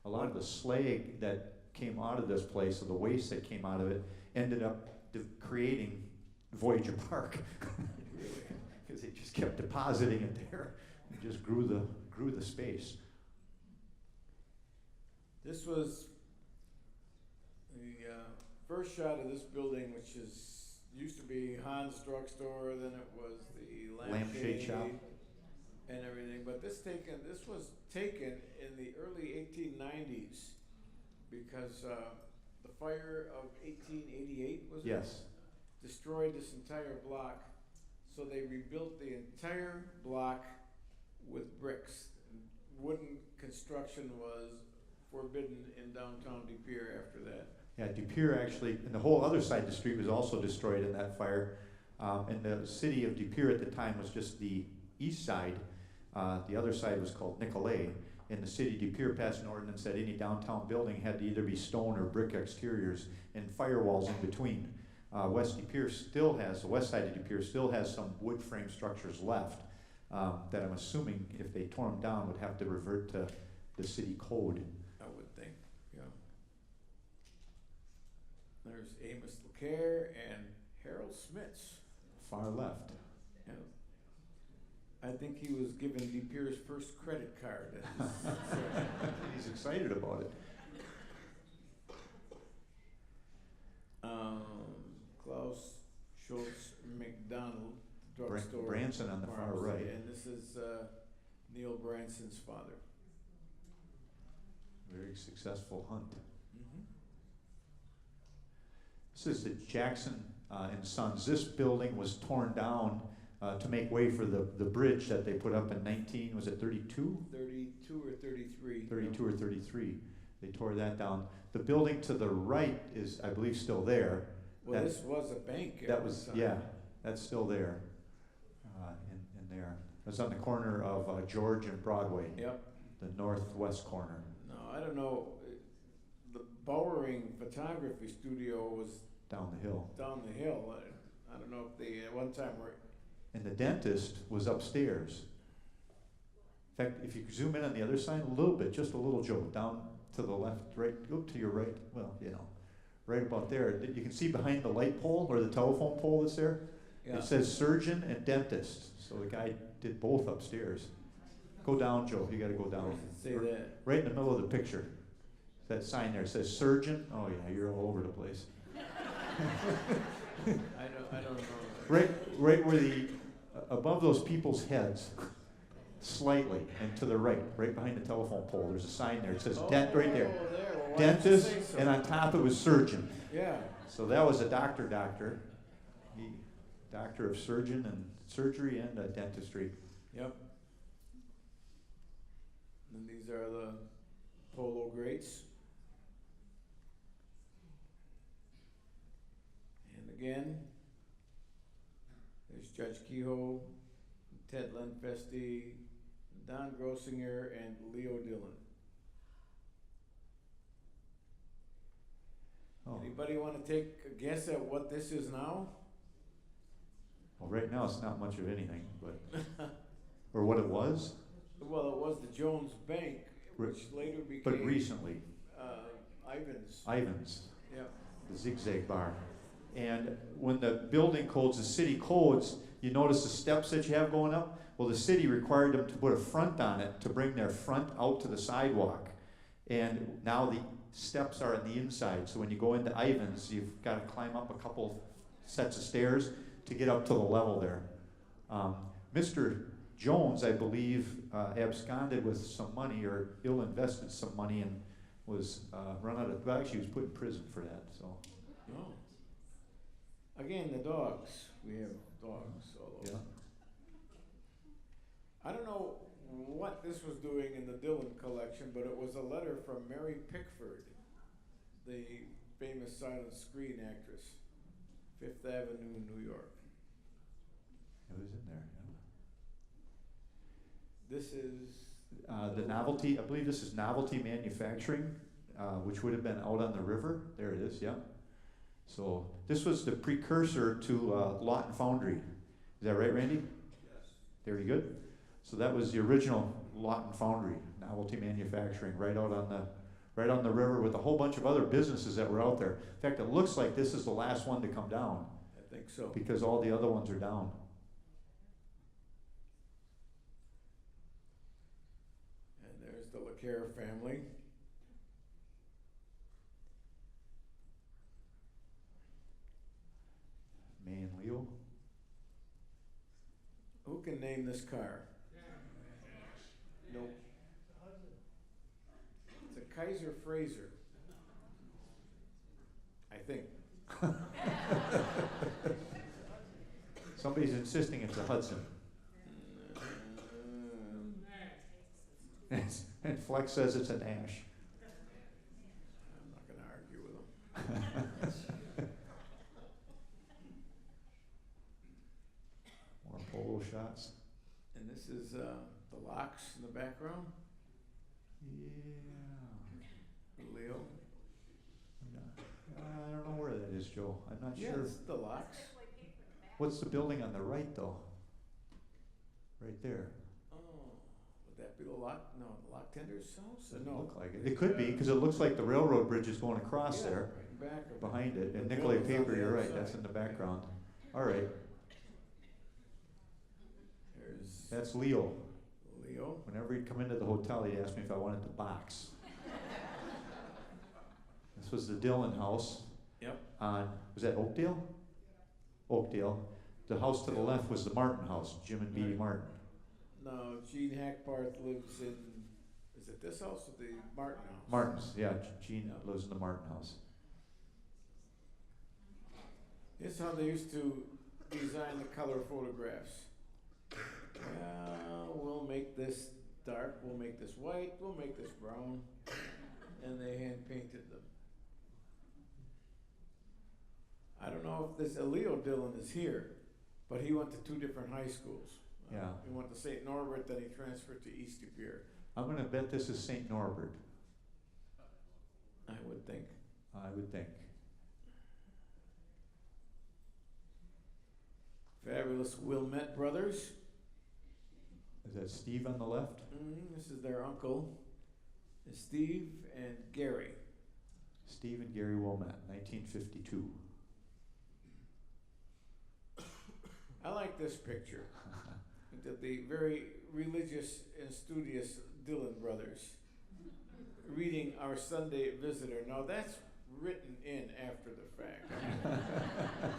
A lot of the slag that came out of this place, or the waste that came out of it, ended up creating Voyager Park. Because they just kept depositing it there and just grew the space. This was the first shot of this building, which used to be Hans Drugstore, then it was the Lampshade shop. And everything. But this was taken in the early 1890s because the fire of 1888 was it? Yes. Destroyed this entire block. So they rebuilt the entire block with bricks. Wooden construction was forbidden in downtown De Pere after that. Yeah, De Pere actually, and the whole other side of the street was also destroyed in that fire. And the city of De Pere at the time was just the east side. The other side was called Nicolet. And the city of De Pere passed an ordinance that any downtown building had to either be stone or brick exteriors and firewalls in between. West De Pere still has, the west side of De Pere still has some wood frame structures left that I'm assuming if they tore them down would have to revert to the city code. I would think, yeah. There's Amos LeCaire and Harold Smits. Far left. Yeah. I think he was given De Pere's first credit card. He's excited about it. Klaus Schultz McDonald drugstore. Branson on the far Farms, right. And this is Neil Branson's father. Very successful hunt. Mm-hmm. This is the Jackson and Sons. This building was torn down to make way for the bridge that they put up in 32? 32 or 33. 32 or 33. They tore that down. The building to the right is, I believe, still there. Well, That- this was a bank. at That the was, time. yeah, that's still there, in there. It's on the corner of George and Broadway, Yep. the northwest corner. No, I don't know. The Bowering photography studio was Down the hill. down the hill. I don't know if they at one time were. And the dentist was upstairs. In fact, if you zoom in on the other side a little bit, just a little, Joe, down to the left, right, go to your right, well, right about there. You can see behind the light pole or the telephone pole that's there. Yeah. It says surgeon and dentist. So the guy did both upstairs. Go down, Joe, you gotta go Where down. does it say that? Right in the middle of the picture. That sign there says surgeon. Oh yeah, you're all over the place. I don't know. Right where above those people's heads, slightly, and to the right behind the telephone pole, there's a sign there. It says dent right there. Oh, there. Well, why didn't you Dentist, say so? and on top it was surgeon. Yeah. So that was a doctor. He, doctor of surgeon and surgery and dentistry. Yep. And these are the polo greats. And again, there's Judge Kehoe, Ted Lenfesti, Don Grossinger, and Leo Dillon. Oh. Anybody want to take a guess at what this is now? Well, right now it's not much of anything, but or what it was, Well, it was the Jones Bank, which later became but recently, Ivan's. Ivan's, Yeah. the Zigzag Bar. And when the building codes, the city codes, you notice the steps that you have going up? Well, the city required them to put a front on it to bring their front out to the sidewalk. And now the steps are on the inside, so when you go into Ivan's, you've got to climb up a couple sets of stairs to get up to the level there. Mr. Jones, I believe, absconded with some money or ill-invested some money and was run out of, well, actually he was put in prison for that, so. Oh. Again, the dogs. We have dogs all over. Yeah. I don't know what this was doing in the Dillon collection, but it was a letter from Mary Pickford, the famous silent screen actress, Fifth Avenue, New York. It was in there, yeah. This is The novelty, I believe this is Novelty Manufacturing, which would have been out on the river. There it is, yeah. So this was the precursor to Lawton Foundry. Is that right, Randy? yes. Very good. So that was the original Lawton Foundry, Novelty Manufacturing, right out on right on the river with a whole bunch of other businesses that were out there. In fact, it looks like this is the last one to come down I think so. because all the other ones are down. And there's the LeCare family. May and Leo. Who can name this car? Nope. It's a Kaiser Fraser. I think. Somebody's insisting it's a Hudson. And Flex says it's an Ash. I'm not going to argue with him. More polo shots. And this is the locks in the background. Yeah. Leo. I don't know where that is, Joe. I'm not Yeah, sure. this is the locks. What's the building on the right, though? Right there. Oh, would that be the lock? No, the lock tender's house? Doesn't No. look like it. It could be, because it looks like the railroad bridge is going across Yeah, there, right in back of it. behind it. And The Nicolay building's on Paper, the you're other right, that's side. in the background. All right, There's that's Leo. Leo. Whenever he'd come into the hotel, he'd ask me if I wanted the box. This was the Dillon house Yep. on, was that Oakdale? Oakdale. The house to the left was the Martin house, Jim and Beatty Right. Martin. No, Gene Hackbarth lives in, is it this house or the Martin house? Martin's, yeah, Gene Yeah. lives in the Martin house. This is how they used to design the color photographs. We'll make this dark, we'll make this white, we'll make this brown, and they hand painted them. I don't know if this Leo Dillon is here, but he went to two different high schools. Yeah. He went to St. Norbert, then he transferred to East De Pere, I'm gonna bet this is St. Norbert, I would think. I would think. Fabulous Wilmette brothers. Is that Steve on the left? This is their uncle, Steve and Gary. Steve and Gary Wilmette, 1952. I like this picture. The very religious and studious Dillon brothers reading Our Sunday Visitor. Now that's written in after the fact.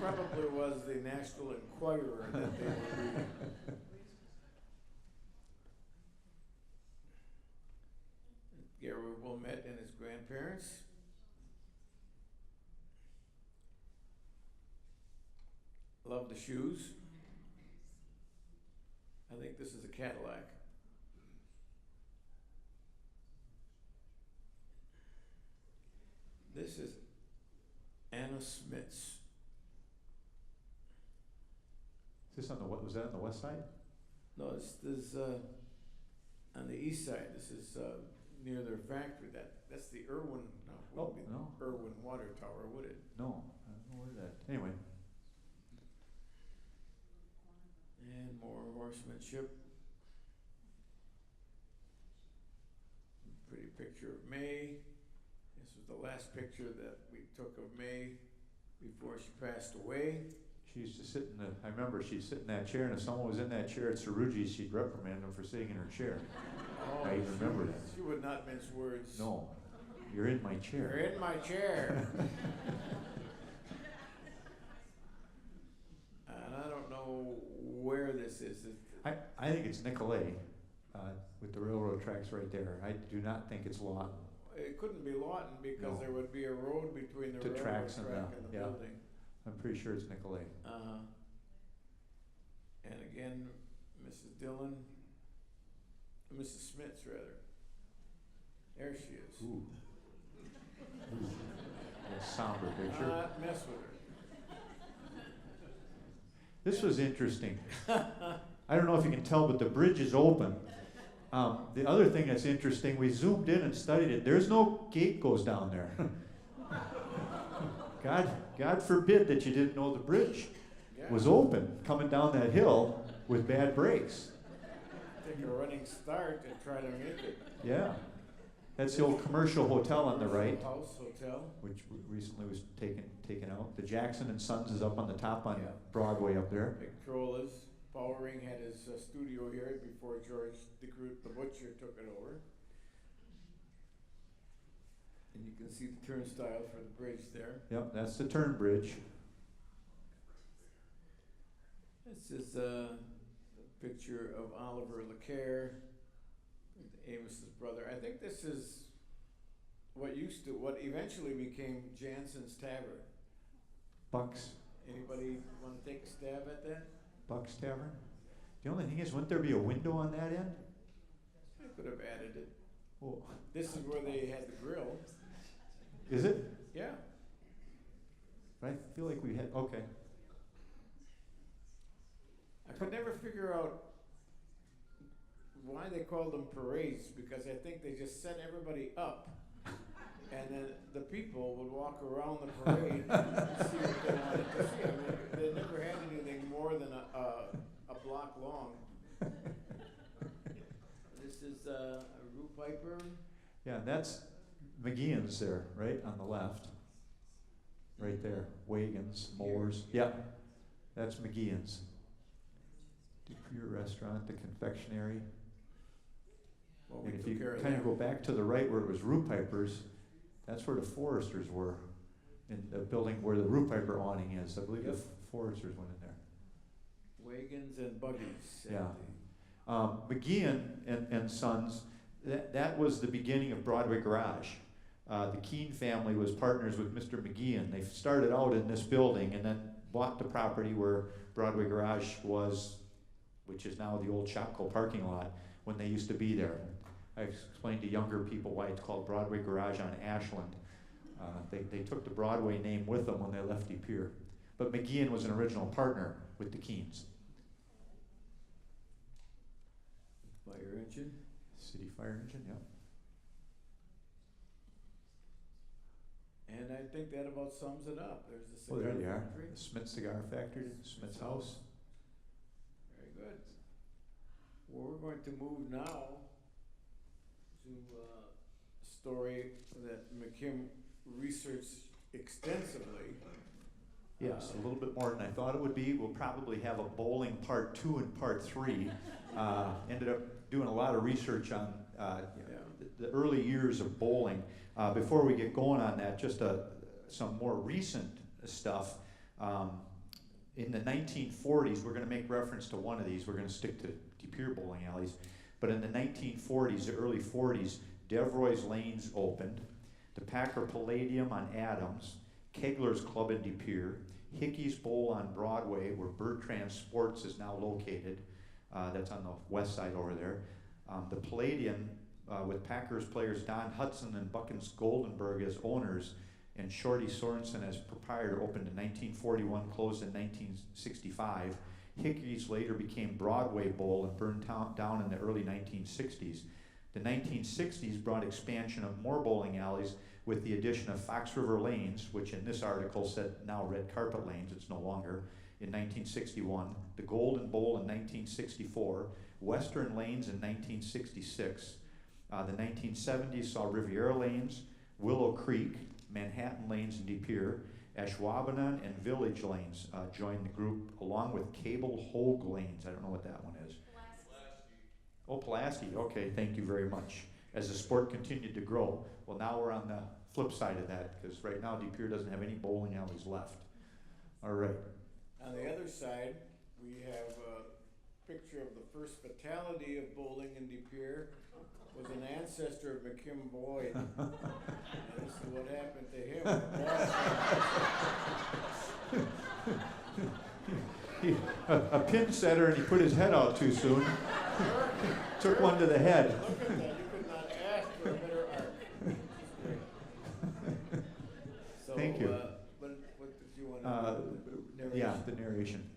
Probably was the National Enquirer that they were reading. Gary Wilmette and his grandparents. Love the shoes. I think this is a Cadillac. This is Anna Smits. Is this on the, was that on the west side? No, this is on the east side. This is near their factory. That's the Irwin. No, Oh, wouldn't be no. Irwin Water Tower, would it? No, I don't know where that, anyway. And more horsemanship. Pretty picture of May. This was the last picture that we took of May before she passed away. She used to sit in the, I remember she'd sit in that chair, and if someone was in that chair at Saruji's, she'd reprimand them for sitting in her chair. I even remember that. She would not mince words. No, you're in my You're chair. in my chair. And I don't know where this is. I think it's Nicolay, with the railroad tracks right there. I do not think it's Lawton. It couldn't be Lawton because No. there would be a road between the The railroad tracks track and and the- the yeah. building. I'm pretty sure it's Nicolay. And again, Mrs. Dillon, Mrs. Smits rather. There she is. Ooh. A somber picture. Not mess with her. This was interesting. I don't know if you can tell, but the bridge is open. The other thing that's interesting, we zoomed in and studied it. There's no gate goes down there. God forbid that you didn't know the bridge Yeah. was open coming down that hill with bad brakes. Take a running start and try to make it. Yeah. That's the old commercial hotel on the right, House Hotel. which recently was taken out. The Jackson and Sons is up on the top on Yeah. Broadway up there. Victrolas. Bowering had his studio here before George the Butcher took it over. And you can see the turnstile for the bridge there. Yep, that's the turn bridge. This is a picture of Oliver LeCaire, Amos's brother. I think this is what eventually became Jansen's Tavern. Bucks Anybody want to take a stab at that? Tavern. The only thing is, wouldn't there be a window on that end? I could have added it. Oh, This is where they had the grill. is it? Yeah. I feel like we had, okay. I could never figure out why they called them parades, because I think they just set everybody up, and then the people would walk around the parade and see what they wanted to see. I mean, they never had anything more than a block long. This is a Rue Piper. Yeah, that's McGeehan's there, right, on the left. Right there, Wagons, Moores. Yeah, that's McGeehan's. Dupieux Restaurant, the confectionery. Well, we And if took you care of kind of them. go back to the right where it was Rue Piper's, that's where the Foresters were, in the building where the Rue Piper awning is. I believe the Yep. Foresters went in there. Wagons and buggies. Yeah. McGeehan and Sons, that was the beginning of Broadway Garage. The Keene family was partners with Mr. McGeehan. They started out in this building and then bought the property where Broadway Garage was, which is now the old Chapco parking lot, when they used to be there. I explained to younger people why it's called Broadway Garage on Ashland. They took the Broadway name with them when they left De Pere. But McGeehan was an original partner with the Keenes. Fire engine. City fire engine, yeah. And I think that about sums it up. There's the Oh, cigar there they are. factory. The Smith Cigar Factory, Smith's house. Very good. Well, we're going to move now to a story that McKim researched extensively. Yes, a little bit more than I thought it would be. We'll probably have a bowling part 2 and part 3. Ended up doing a lot of research on the early years of bowling. Before we get going on that, just some more recent stuff. In the 1940s, we're going to make reference to one of these. We're going to stick to De Pere bowling alleys. But in the 1940s, the early 40s, Devroy's Lanes opened, the Packer Palladium on Adams, Kegler's Club in De Pere, Hickey's Bowl on Broadway, where Bertrand Sports is now located. That's on the west side over there. The Palladium, with Packers players Don Hudson and Buckens Goldenberg as owners, and Shorty Sorensen as proprietor, opened in 1941, closed in 1965. Hickey's later became Broadway Bowl and burned down in the early 1960s. The 1960s brought expansion of more bowling alleys with the addition of Fox River Lanes, which in this article said now Red Carpet Lanes, it's no longer, in 1961, the Golden Bowl in 1964, Western Lanes in 1966. The 1970s saw Riviera Lanes, Willow Creek, Manhattan Lanes in De Pere, Ashwaubenon and Village Lanes joined the group, along with Cable Hogue Lanes. I don't know what that one is. Oh, Pulaski. Okay, thank you very much. As the sport continued to grow, well, now we're on the flip side of that, because right now De Pere doesn't have any bowling alleys left. All right. On the other side, we have a picture of the first fatality of bowling in De Pere. Was an ancestor of McKim Boyd. And this is what happened to him. A pin setter, and he put his head out too soon. Took one to the head. Look at that, you could not ask for a better art. So, Thank you. What did you want to do? Yeah, the narration.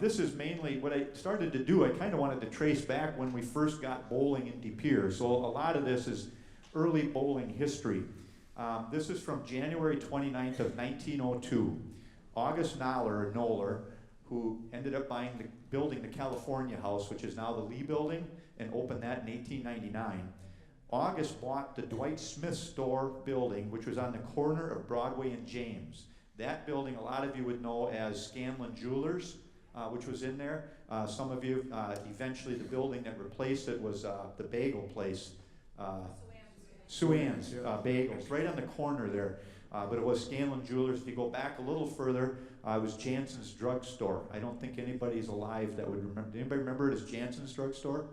This is mainly what I started to do. I kind of wanted to trace back when we first got bowling in De Pere. So a lot of this is early bowling history. This is from January 29th of 1902. August Noller, who ended up building the California House, which is now the Lee Building, and opened that in 1899. August bought the Dwight Smith store building, which was on the corner of Broadway and James. That building, a lot of you would know as Scanlon Jewelers, which was in there. Some of you, eventually the building that replaced it was the bagel place. Sue Ann's Bagels, right on the corner there. But it was Scanlon Jewelers. If you go back a little further, it was Jansen's Drugstore. I don't think anybody's alive that would remember. Anybody remember it as Jansen's Drugstore?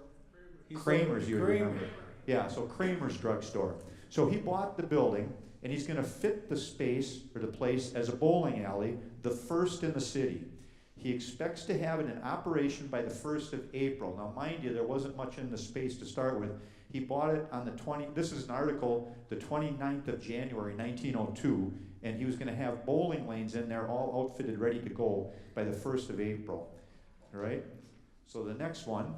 Kramer's, you would remember. Yeah, so Kramer's Drugstore. So he bought the building, and he's going to fit the space or the place as a bowling alley, the first in the city. He expects to have it in operation by the 1st of April. Now, mind you, there wasn't much in the space to start with. He bought it on the this is an article, the 29th of January, 1902, and he was going to have bowling lanes in there all outfitted, ready to go by the 1st of April. All right? So the next one,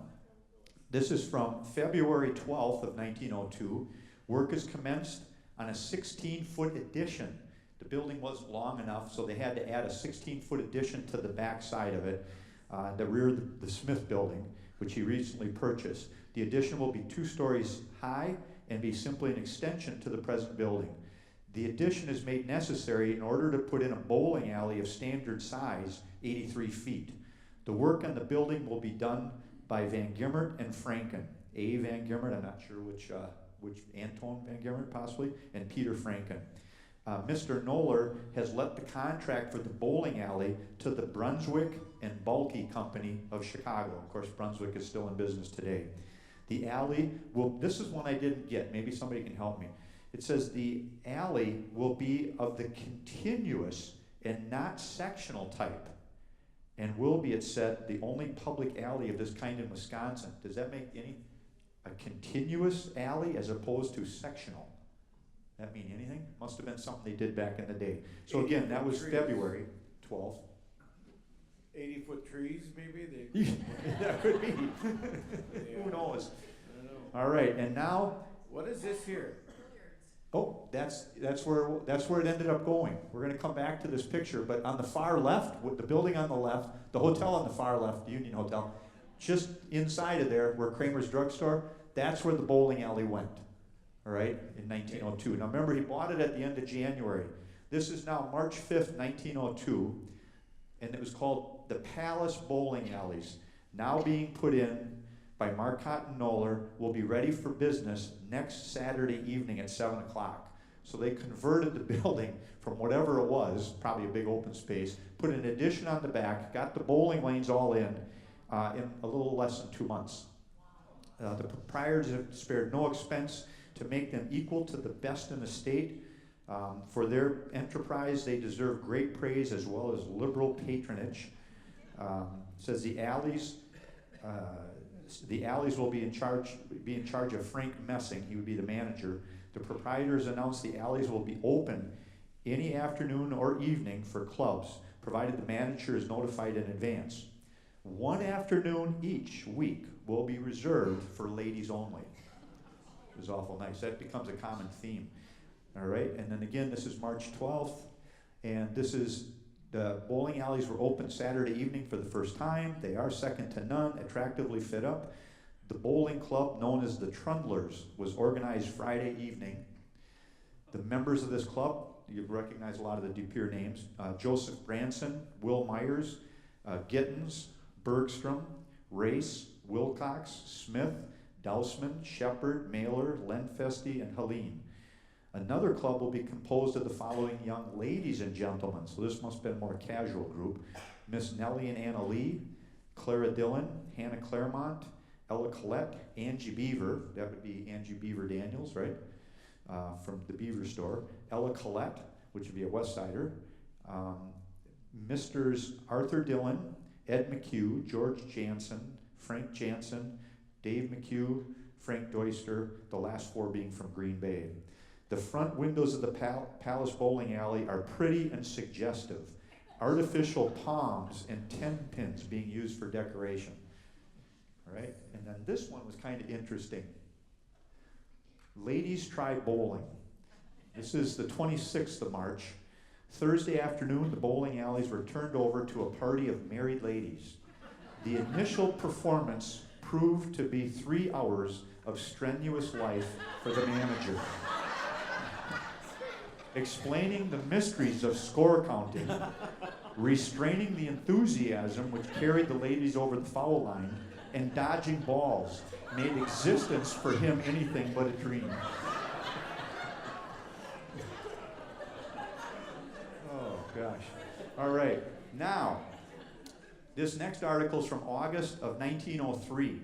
this is from February 12th of 1902. Work is commenced on a 16-foot addition. The building wasn't long enough, so they had to add a 16-foot addition to the back side of it, the rear of the Smith building, which he recently purchased. The addition will be 2 stories high and be simply an extension to the present building. The addition is made necessary in order to put in a bowling alley of standard size, 83 feet. The work on the building will be done by Van Gimmert and Franken. A. Van Gimmert, I'm not sure which Anton Van Gimmert possibly, and Peter Franken. Mr. Noller has let the contract for the bowling alley to the Brunswick and Bulky Company of Chicago. Of course, Brunswick is still in business today. The alley will, this is one I didn't get, maybe somebody can help me. It says the alley will be of the continuous and not sectional type, and will be, it said, the only public alley of this kind in Wisconsin. Does that make a continuous alley as opposed to sectional? That mean anything? Must have been something they did back in the day. So again, that was February 12th. 80-foot trees, maybe? That could be. Yeah. Who knows? I don't know. All right, and now, What is this here? oh, that's where it ended up going. We're going to come back to this picture, but on the far left, with the building on the left, the hotel on the far left, the Union Hotel, just inside of there, where Kramer's Drugstore, that's where the bowling alley went. All right, in 1902. Now remember, he bought it at the end of January. This is now March 5th, 1902, and it was called the Palace Bowling Alleys. Now being put in by Marcotte and Noller, will be ready for business next Saturday evening at 7 o'clock. So they converted the building from whatever it was, probably a big open space, put an addition on the back, got the bowling lanes all in a little less than 2 months. The proprietors have spared no expense to make them equal to the best in the state. For their enterprise, they deserve great praise as well as liberal patronage. Says the alleys will be in charge of Frank Messing. He would be the manager. The proprietors announced the alleys will be open any afternoon or evening for clubs, provided the manager is notified in advance. 1 afternoon each week will be reserved for ladies only. It was awful nice. That becomes a common theme. All right, and then again, this is March 12th, and this is the bowling alleys were open Saturday evening for the first time. They are second to none, attractively fit up. The bowling club, known as the Trundlers, was organized Friday evening. The members of this club, you recognize a lot of the De Pere names, Joseph Branson, Will Myers, Gittens, Bergstrom, Race, Wilcox, Smith, Dousman, Shepard, Mailer, Lenfesti, and Helene. Another club will be composed of the following young ladies and gentlemen. So this must have been a more casual group. Miss Nellie and Anna Lee, Clara Dillon, Hannah Claremont, Ella Collette, Angie Beaver, that would be Angie Beaver Daniels, right? From the Beaver store. Ella Collette, which would be a West Sider. Misters Arthur Dillon, Ed McHugh, George Jansen, Frank Jansen, Dave McHugh, Frank Doyster, the last 4 being from Green Bay. The front windows of the Palace Bowling Alley are pretty and suggestive. Artificial palms and 10 pins being used for decoration. All right, and then this one was kind of interesting. Ladies try bowling. This is the 26th of March. Thursday afternoon, the bowling alleys were turned over to a party of married ladies. The initial performance proved to be 3 hours of strenuous life for the manager. Explaining the mysteries of score counting, restraining the enthusiasm which carried the ladies over the foul line, and dodging balls made existence for him anything but a dream. Oh, gosh. All right. Now, this next article is from August of 1903.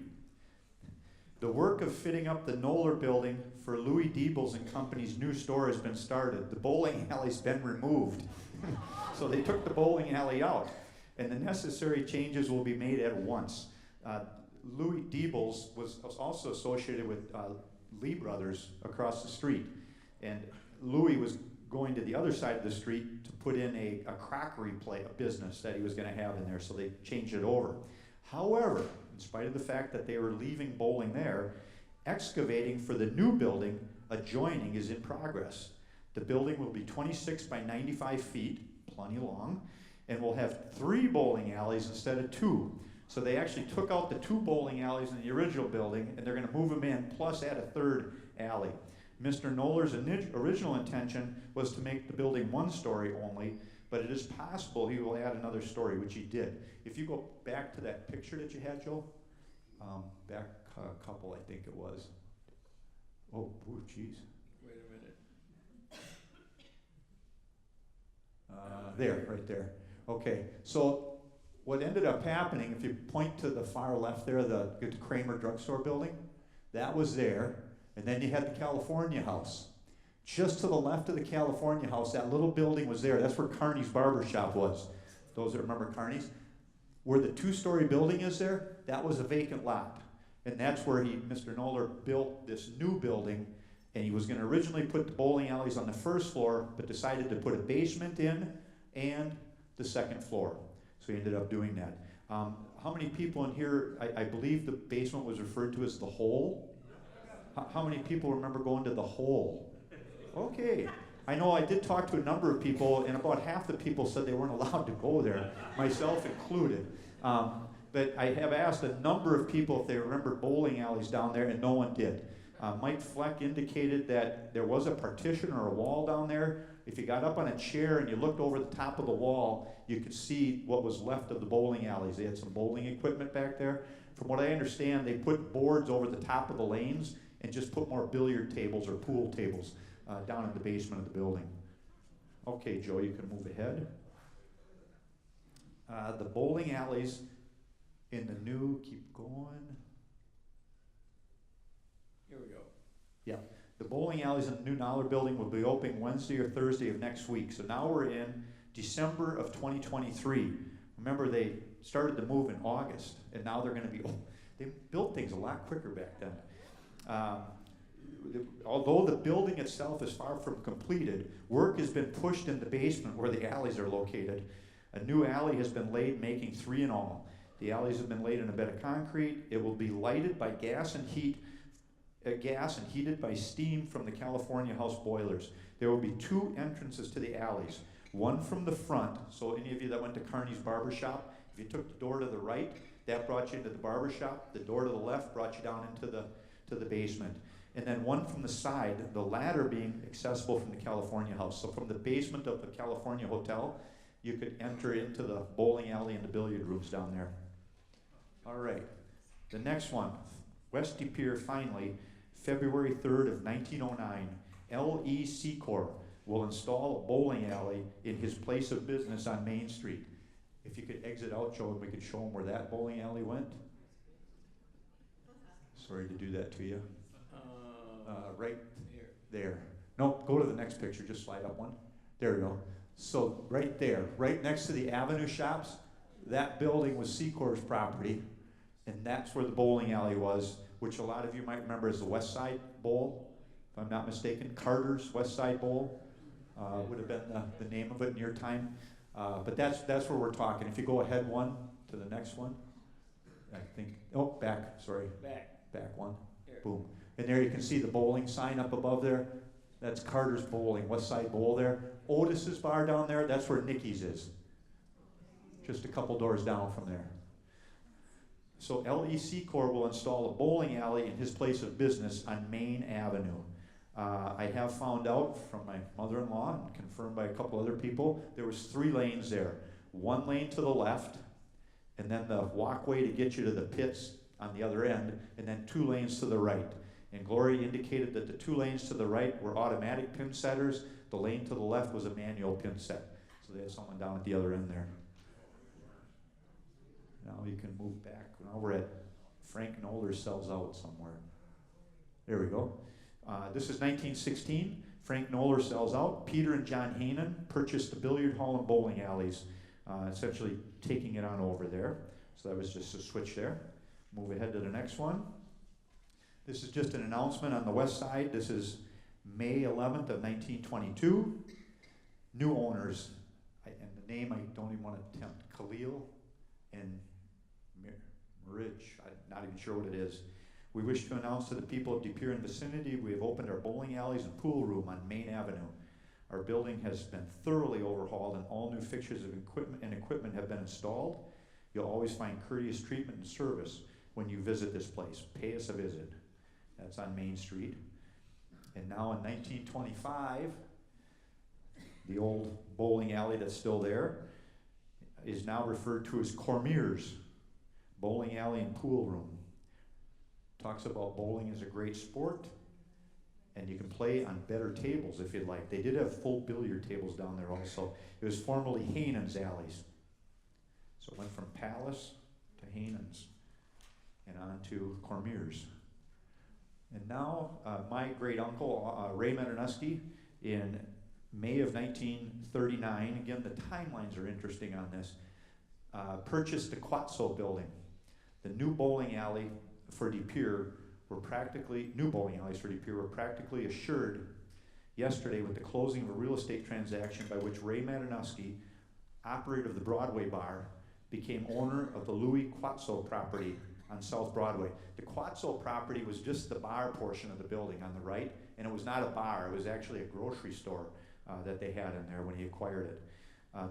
The work of fitting up the Knoller building for Louis Diebels and Company's new store has been started. The bowling alley's been removed. So they took the bowling alley out, and the necessary changes will be made at once. Louis Diebels was also associated with Lee Brothers across the street, and Louis was going to the other side of the street to put in a crockery business that he was going to have in there, so they changed it over. However, in spite of the fact that they were leaving bowling there, excavating for the new building adjoining is in progress. The building will be 26 by 95 feet, plenty long, and will have 3 bowling alleys instead of 2. So they actually took out the 2 bowling alleys in the original building, and they're going to move them in, plus add a 3rd alley. Mr. Knoller's original intention was to make the building 1 story only, but it is possible he will add another story, which he did. If you go back to that picture that you had, Joe, back a couple, I think it was. Oh, geez. Wait a minute. There, right there. Okay, so what ended up happening, if you point to the far left there, the Kramer drugstore building, that was there, and then you had the California House. Just to the left of the California House, that little building was there. That's where Carney's Barber Shop was. Those that remember Carney's. Where the 2-story building is there, that was a vacant lot. And that's where Mr. Knoller built this new building, and he was going to originally put the bowling alleys on the 1st floor, but decided to put a basement in and the 2nd floor. So he ended up doing that. How many people in here, I believe the basement was referred to as the hole? How many people remember going to the hole? Okay. I know I did talk to a number of people, and about half the people said they weren't allowed to go there, myself included. But I have asked a number of people if they remember bowling alleys down there, and no one did. Mike Fleck indicated that there was a partition or a wall down there. If you got up on a chair and you looked over the top of the wall, you could see what was left of the bowling alleys. They had some bowling equipment back there. From what I understand, they put boards over the top of the lanes and just put more billiard tables or pool tables down in the basement of the building. Okay, Joe, you can move ahead. The bowling alleys in the new, keep going. Here we go. Yeah, the bowling alleys in the new Knoller building will be open Wednesday or Thursday of next week. So now we're in December of 2023. Remember, they started the move in August, and now they're going to be, they built things a lot quicker back then. Although the building itself is far from completed, work has been pushed in the basement where the alleys are located. A new alley has been laid, making 3 in all. The alleys have been laid in a bed of concrete. It will be lighted by gas and heated by steam from the California House boilers. There will be 2 entrances to the alleys. One from the front, so any of you that went to Carney's Barber Shop, if you took the door to the right, that brought you into the barber shop. The door to the left brought you down into the basement. And then one from the side, the latter being accessible from the California House. So from the basement of the California Hotel, you could enter into the bowling alley and the billiard rooms down there. All right, the next one, West De Pere, finally, February 3rd of 1909, L.E. Secor will install a bowling alley in his place of business on Main Street. If you could exit out, Joe, and we could show him where that bowling alley went. Sorry to do that to you. Right Here. there. No, go to the next picture, just slide up one. There we go. So right there, right next to the Avenue Shops, that building was Secor's property, and that's where the bowling alley was, which a lot of you might remember as the West Side Bowl, if I'm not mistaken. Carter's West Side Bowl would have been the name of it in your time. But that's where we're talking. If you go ahead one to the next one, I think, oh, back, sorry. Back one, Here. Boom. And there you can see the bowling sign up above there. That's Carter's Bowling, West Side Bowl there. Otis's bar down there, that's where Nicky's is. Just a couple doors down from there. So LEC Corp will install a bowling alley in his place of business on Main Avenue. I have found out from my mother-in-law and confirmed by a couple other people, there was 3 lanes there. 1 lane to the left, and then the walkway to get you to the pits on the other end, and then 2 lanes to the right. And Gloria indicated that the 2 lanes to the right were automatic pin setters. The lane to the left was a manual pin set. So they had someone down at the other end there. Now we can move back. Now we're at Frank Noller sells out somewhere. There we go. This is 1916. Frank Noller sells out. Peter and John Haanen purchased the billiard hall and bowling alleys, essentially taking it on over there. So that was just a switch there. Move ahead to the next one. This is just an announcement on the west side. This is May 11th of 1922. New owners, and the name I don't even want to attempt, Khalil and Mirage, I'm not even sure what it is. We wish to announce to the people of De Pere and vicinity, we have opened our bowling alleys and pool room on Main Avenue. Our building has been thoroughly overhauled and all new fixtures of equipment have been installed. You'll always find courteous treatment and service when you visit this place. Pay us a visit. That's on Main Street. And now in 1925, the old bowling alley that's still there is now referred to as Cormier's Bowling Alley and Pool Room. Talks about bowling as a great sport, and you can play on better tables if you'd like. They did have full billiard tables down there also. It was formerly Haanen's Alleys. So it went from Palace to Haanen's and on to Cormier's. And now my great uncle, Ray Metanusky, in May of 1939, again the timelines are interesting on this, purchased the Quatso building. The new bowling alley for De Pere were practically assured yesterday with the closing of a real estate transaction by which Ray Metanusky, operator of the Broadway bar, became owner of the Louis Quatso property on South Broadway. The Quatso property was just the bar portion of the building on the right, and it was not a bar, it was actually a grocery store that they had in there when he acquired it.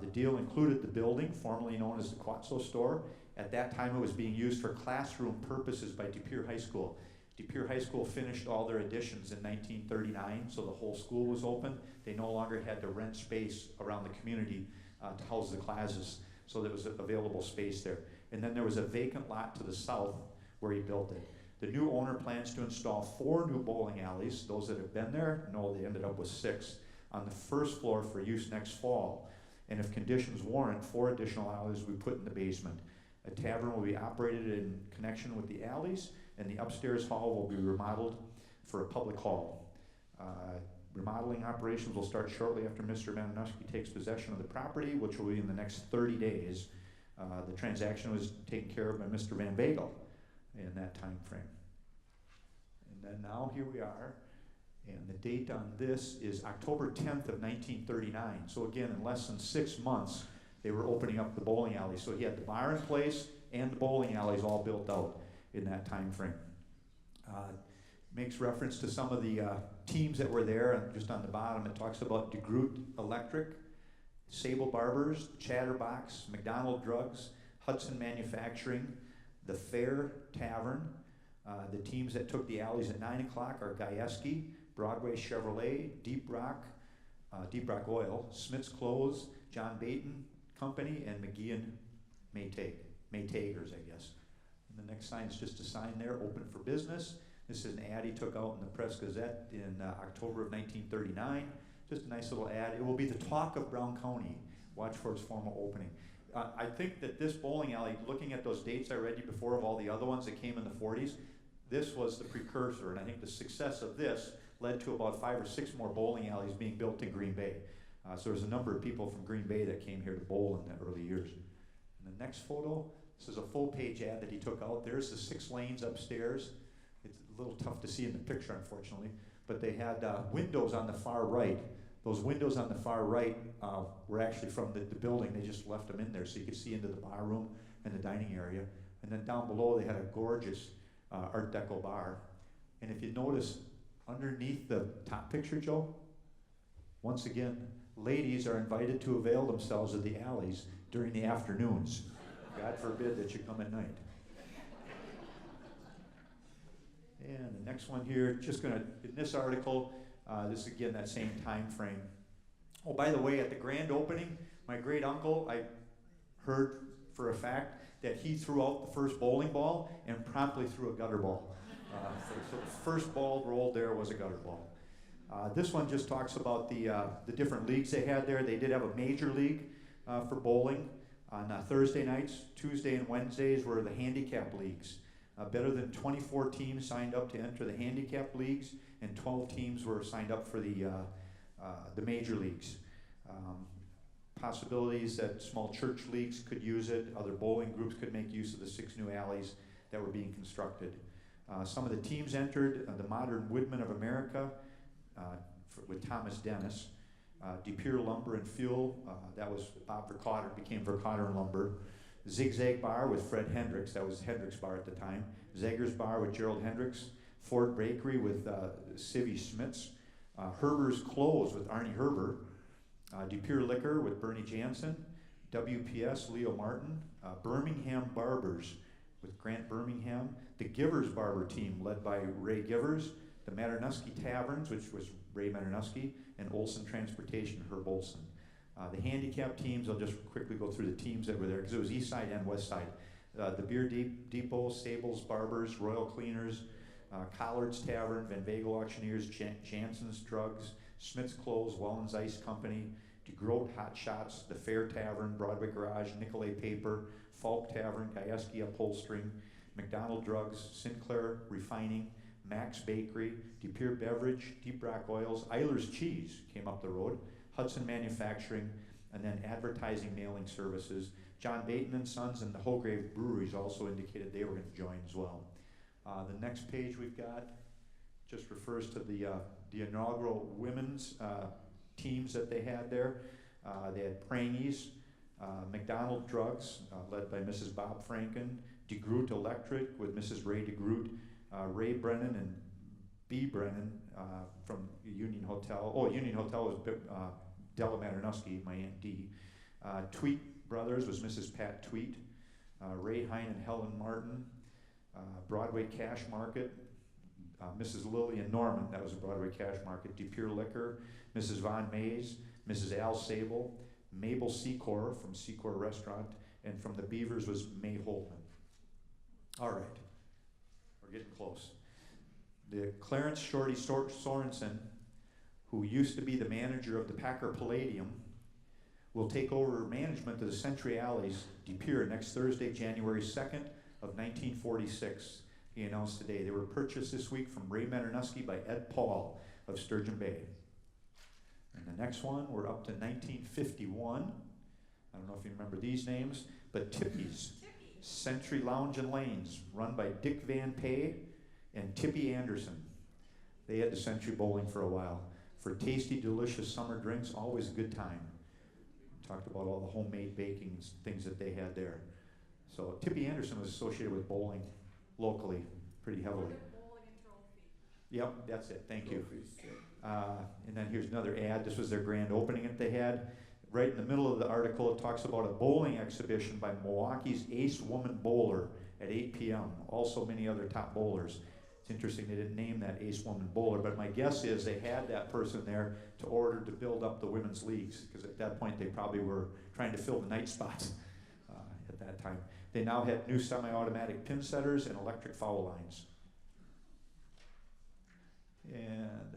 The deal included the building, formerly known as the Quatso store. At that time it was being used for classroom purposes by De Pere High School. De Pere High School finished all their additions in 1939, so the whole school was open. They no longer had to rent space around the community to house the classes, so there was available space there. And then there was a vacant lot to the south where he built it. The new owner plans to install 4 new bowling alleys. Those that have been there know they ended up with 6 on the first floor for use next fall. And if conditions warrant, 4 additional alleys will be put in the basement. A tavern will be operated in connection with the alleys, and the upstairs hall will be remodeled for a public hall. Remodeling operations will start shortly after Mr. Metanusky takes possession of the property, which will be in the next 30 days. The transaction was taken care of by Mr. Van Bagel in that time frame. And then now here we are, and the date on this is October 10th of 1939. So again, in less than 6 months, they were opening up the bowling alley. So he had the bar in place and the bowling alleys all built out in that time frame. Makes reference to some of the teams that were there, and just on the bottom it talks about DeGroot Electric, Sable Barbers, Chatterbox, McDonald Drugs, Hudson Manufacturing, the Fair Tavern. The teams that took the alleys at 9 o'clock are Gajewski, Broadway Chevrolet, Deep Rock Oil, Smith's Clothes, John Baton Company, and McGee and Maytagers, I guess. And the next sign is just a sign there, open for business. This is an ad he took out in the Press Gazette in October of 1939. Just a nice little ad. It will be the talk of Brown County. Watch for its formal opening. I think that this bowling alley, looking at those dates I read you before of all the other ones that came in the 40s, this was the precursor, and I think the success of this led to about 5 or 6 more bowling alleys being built in Green Bay. So there's a number of people from Green Bay that came here to bowl in the early years. And the next photo, this is a full-page ad that he took out. There's the 6 lanes upstairs. It's a little tough to see in the picture, unfortunately, but they had windows on the far right. Those windows on the far right were actually from the building. They just left them in there so you could see into the bar room and the dining area. And then down below they had a gorgeous Art Deco bar. And if you notice, underneath the top picture, Joe, once again, ladies are invited to avail themselves of the alleys during the afternoons. God forbid that you come at night. next one here, just gonna, in this article, this is again that same time frame. Oh, by the way, at the grand opening, my great uncle, I heard for a fact that he threw out the first bowling ball and promptly threw a gutter ball. So the first ball rolled there was a gutter ball. This one just talks about the different leagues they had there. They did have a major league for bowling on Thursday nights. Tuesday and Wednesdays were the handicap leagues. Better than 24 teams signed up to enter the handicap leagues, and 12 teams were signed up for the major leagues. Possibilities that small church leagues could use it, other bowling groups could make use of the 6 new alleys that were being constructed. Some of the teams entered the Modern Woodmen of America with Thomas Dennis, De Pere Lumber and Fuel, that was Bob Vercotter, became Vercotter and Lumber. Zigzag Bar with Fred Hendricks, that was Hendricks Bar at the time. Zager's Bar with Gerald Hendricks. Ford Bakery with Civvy Schmitz. Herber's Clothes with Arnie Herber. De Pere Liquor with Bernie Jansen. WPS Leo Martin. Birmingham Barbers with Grant Birmingham. The Givers Barber team led by Ray Givers. The Maternuski Taverns, which was Ray Maternuski, and Olson Transportation, Herb Olson. The handicap teams, I'll just quickly go through the teams that were there, because it was East Side and West Side. The Beer Depot, Stables Barbers, Royal Cleaners, Collard's Tavern, Van Bagel Auctioneers, Jansen's Drugs, Smith's Clothes, Wellens Ice Company, DeGroat Hot Shots, The Fair Tavern, Broadway Garage, Nicolay Paper, Falk Tavern, Gajewski Upholstering, McDonald Drugs, Sinclair Refining, Max Bakery, De Pere Beverage, Deep Rock Oils, Eiler's Cheese came up the road, Hudson Manufacturing, and then Advertising Mailing Services. John Baton and Sons and the Holgrave Breweries also indicated they were going to join as well. The next page we've got just refers to the inaugural women's teams that they had there. They had Prangies, McDonald Drugs, led by Mrs. Bob Franken, DeGroot Electric with Mrs. Ray DeGroot, Ray Brennan and B. Brennan from Union Hotel. Oh, Union Hotel was Della Maternuski, my Aunt Dee. Tweet Brothers was Mrs. Pat Tweet. Ray Hine and Helen Martin. Broadway Cash Market, Mrs. Lillian Norman, that was a Broadway Cash Market. De Pere Liquor, Mrs. Von Mays, Mrs. Al Sable, Mabel Secor from Secor Restaurant, and from the Beavers was May Holtman. All right, we're getting close. The Clarence Shorty Sorensen, who used to be the manager of the Packer Palladium, will take over management of the Century Alleys De Pere next Thursday, January 2nd of 1946. He announced today. They were purchased this week from Ray Maternuski by Ed Paul of Sturgeon Bay. And the next one, we're up to 1951. I don't know if you remember these names, but Tippy's Century Lounge and Lanes, run by Dick Van Pay and Tippy Anderson. They had the Century Bowling for a while. For tasty, delicious summer drinks, always a good time. Talked about all the homemade baking things that they had there. So Tippy Anderson was associated with bowling locally pretty heavily. Bowling and trophy. Yep, that's it. Thank you. And then here's another ad. This was their grand opening that they had. Right in the middle of the article, it talks about a bowling exhibition by Milwaukee's ace woman bowler at 8 p.m. Also many other top bowlers. It's interesting they didn't name that ace woman bowler, but my guess is they had that person there to order to build up the women's leagues, because at that point they probably were trying to fill the night spots at that time. They now had new semi-automatic pin setters and electric foul lines. And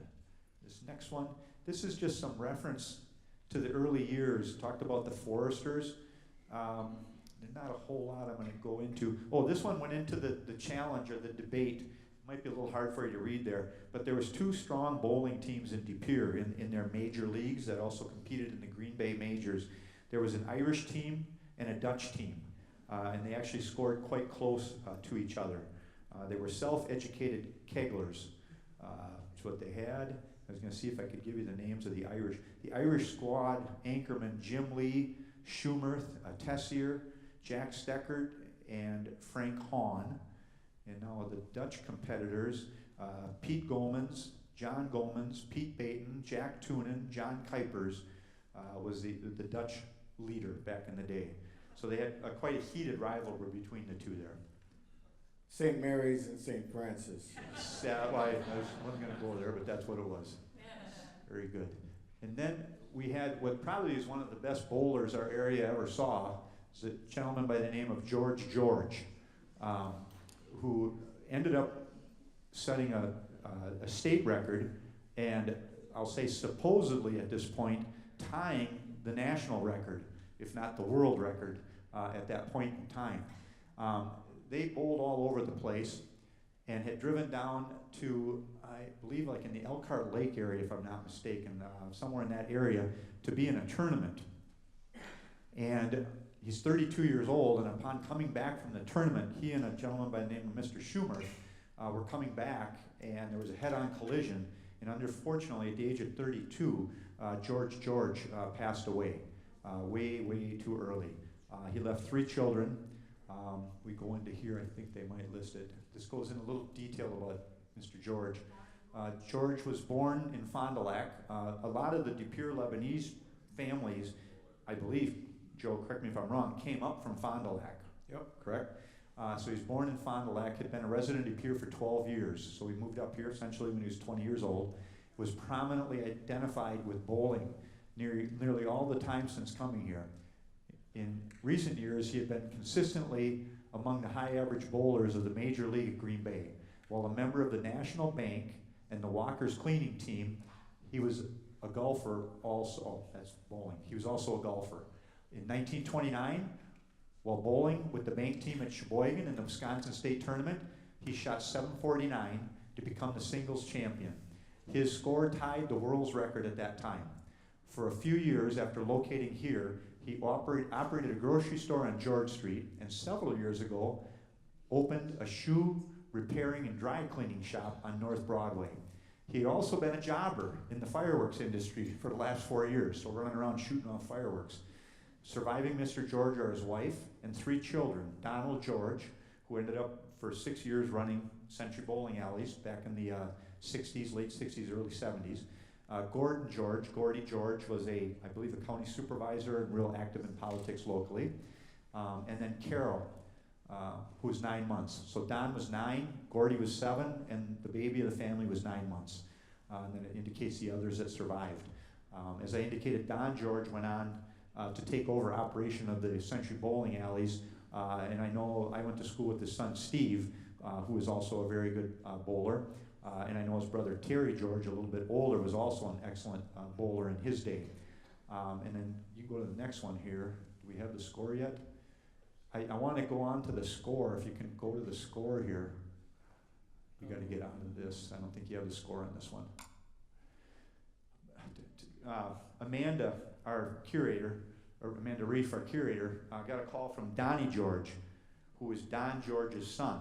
this next one, this is just some reference to the early years. Talked about the Foresters. There's not a whole lot I'm going to go into. Oh, this one went into the challenge or the debate. Might be a little hard for you to read there, but there was 2 strong bowling teams in De Pere in their major leagues that also competed in the Green Bay Majors. There was an Irish team and a Dutch team. And they actually scored quite close to each other. They were self-educated keglers. That's what they had. I was going to see if I could give you the names of the Irish. The Irish squad anchorman Jim Lee, Schumerth, Tessier, Jack Steckert, and Frank Hahn. And now the Dutch competitors, Pete Gomans, John Gomans, Pete Baton, Jack Toonen, John Kuipers was the Dutch leader back in the day. So they had quite a heated rivalry between the two there. St. Mary's and St. Francis. Well, I wasn't going to go there, but that's what it was. Very good. And then we had what probably is one of the best bowlers our area ever saw. It's a gentleman by the name of George, who ended up setting a state record, and I'll say supposedly at this point tying the national record, if not the world record, at that point in time. They bowled all over the place and had driven down to, I believe, like in the Elkhart Lake area, if I'm not mistaken, somewhere in that area, to be in a tournament. And he's 32 years old, and upon coming back from the tournament, he and a gentleman by the name of Mr. Schumer were coming back, and there was a head-on collision, and unfortunately, at the age of 32, George passed away way too early. He left 3 children. We go into here, I think they might list it. This goes in a little detail about Mr. George. George was born in Fond du Lac. A lot of the De Pere Lebanese families, I believe, Joe, correct me if I'm wrong, came up from Fond du Lac. Yep. Correct? So he's born in Fond du Lac, had been a resident of De Pere for 12 years. So he moved up here essentially when he was 20 years old. Was prominently identified with bowling nearly all the time since coming here. In recent years, he had been consistently among the high average bowlers of the Major League at Green Bay. While a member of the National Bank and the Walker's cleaning team, he was a golfer also. Oh, that's bowling. He was also a golfer. In 1929, while bowling with the bank team at Sheboygan in the Wisconsin State Tournament, he shot .749 to become the singles champion. His score tied the world's record at that time. For a few years after locating here, he operated a grocery store on George Street, and several years ago opened a shoe repairing and dry cleaning shop on North Broadway. He had also been a jobber in the fireworks industry for the last 4 years, so running around shooting off fireworks. Surviving Mr. George are his wife and 3 children, Donald George, who ended up for 6 years running Century Bowling Alleys back in the 60s, late 60s, early 70s. Gordy George was I believe, a county supervisor and real active in politics locally. And then Carol, who was 9 months. So Don was 9, Gordy was 7, and the baby of the family was 9 months. And then it indicates the others that survived. As I indicated, Don George went on to take over operation of the Century Bowling Alleys. And I know I went to school with his son Steve, who is also a very good bowler. And I know his brother Terry George, a little bit older, was also an excellent bowler in his day. And then you go to the next one here. Do we have the score yet? I want to go on to the score. If you can go to the score here. You got to get onto this. I don't think you have the score on this one. Amanda, our curator, or Amanda Reef, our curator, got a call from Donnie George, who is Don George's son.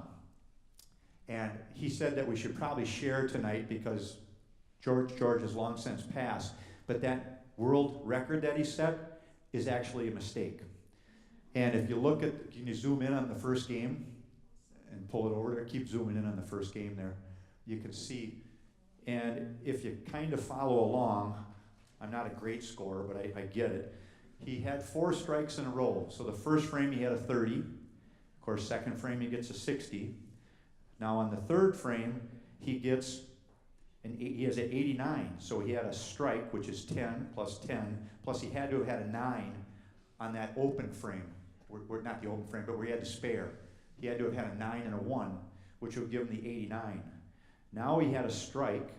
And he said that we should probably share tonight because George has long since passed. But that world record that he set is actually a mistake. And if you look at, can you zoom in on the first game and pull it over there? Keep zooming in on the first game there. You can see. And if you kind of follow along, I'm not a great scorer, but I get it. He had 4 strikes in a row. So the first frame he had a 30. Of course, second frame he gets a 60. Now on the third frame, he has an 89, so he had a strike, which is 10 plus 10, plus he had to have had a 9 on that open frame, not the open frame, but where he had to spare. He had to have had a 9 and a 1, which would give him the 89. Now he had a strike,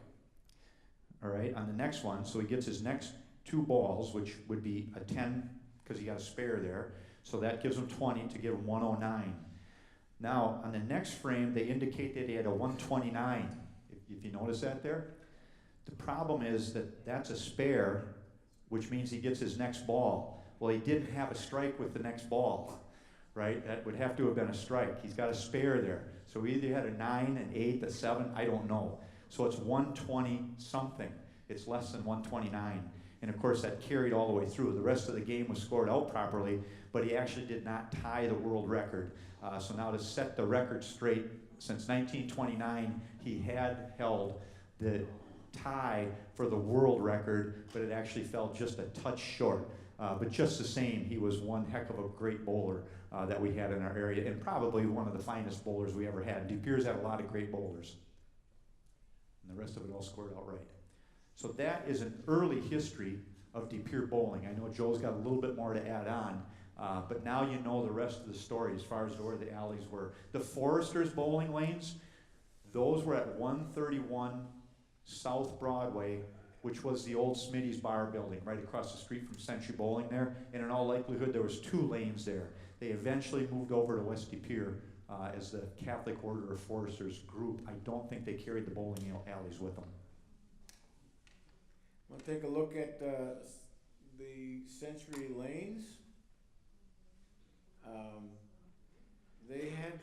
all right, on the next one, so he gets his next 2 balls, which would be a 10, because he got a spare there, so that gives him 20 to give him 109. Now, on the next frame, they indicate that he had a 129, if you notice that there. The problem is that that's a spare, which means he gets his next ball. Well, he didn't have a strike with the next ball, right? That would have to have been a strike. He's got a spare there. So he either had a 9, an 8, a 7, I don't know. So it's 120 something. It's less than 129. And of course, that carried all the way through. The rest of the game was scored out properly, but he actually did not tie the world record. So now to set the record straight, since 1929, he had held the tie for the world record, but it actually fell just a touch short. But just the same, he was one heck of a great bowler that we had in our area, and probably one of the finest bowlers we ever had. De Pere's had a lot of great bowlers. And the rest of it all scored out right. So that is an early history of De Pere bowling. I know Joe's got a little bit more to add on, but now you know the rest of the story as far as where the alleys were. The Foresters bowling lanes, those were at 131 South Broadway, which was the old Smitty's Bar building right across the street from Century Bowling there. And in all likelihood, there was 2 lanes there. They eventually moved over to West De Pere as the Catholic Order of Foresters group. I don't think they carried the bowling alleys with them. We'll take a look at the Century Lanes. They had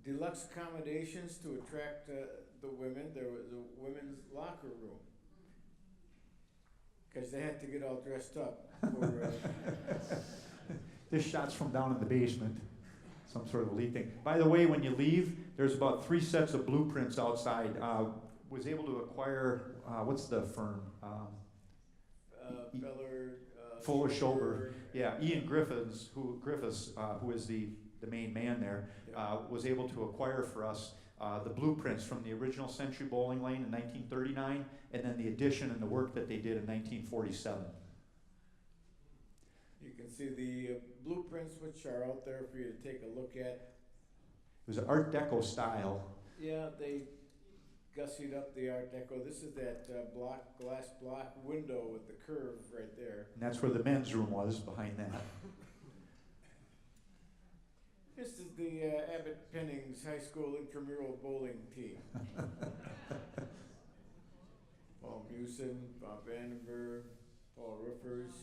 deluxe accommodations to attract the women. There was a women's locker room because they had to get all dressed up for This shot's from down in the basement, some sort of elite thing. By the way, when you leave, there's about 3 sets of blueprints outside. Was able to acquire, what's the firm? Fuller Schober. Yeah, Ian Griffiths, who is the main man there, was able to acquire for us the blueprints from the original Century Bowling Lane in 1939, and then the addition and the work that they did in 1947. You can see the blueprints which are out there for you to take a look at. It was an Art Deco style. Yeah, they gussied up the Art Deco. This is that glass block window with the curve right there. And that's where the men's room was, behind that. This is the Abbott Pennings High School intramural bowling team. Paul Mewson, Bob Vandenberg, Paul Ruffers,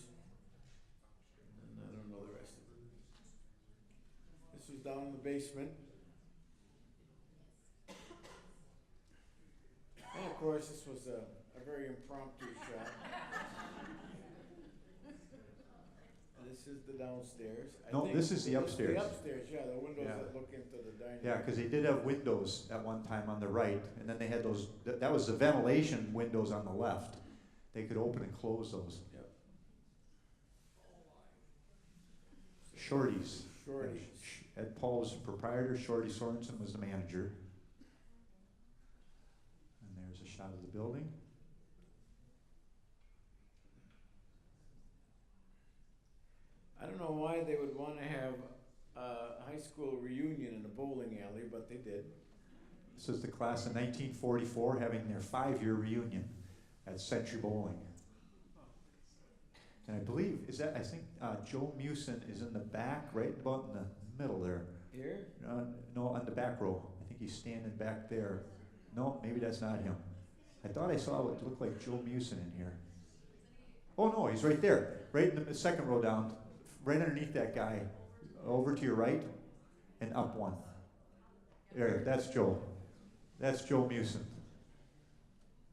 and I don't know the rest of it. This was down in the basement. And of course, this was a very impromptu shot. This is the downstairs. No, this is the upstairs. The upstairs, yeah, the windows Yeah. that look into the dining room. Yeah, because they did have windows at one time on the right, and then they had those, that was the ventilation windows on the left. They could open and close those. Yep. Shorties. Shorties. Ed Paul was the proprietor, Shorty Sorensen was the manager. And there's a shot of the building. I don't know why they would want to have a high school reunion in a bowling alley, but they did. This is the class of 1944 having their 5-year reunion at Century Bowling. And I believe, I think Joe Mewson is in the back, right about in the middle there. Here? No, on the back row. I think he's standing back there. No, maybe that's not him. I thought I saw what looked like Joe Mewson in here. Oh no, he's right there, right in the second row down, right underneath that guy, over to your right, and up one. There, that's Joe. That's Joe Mewson.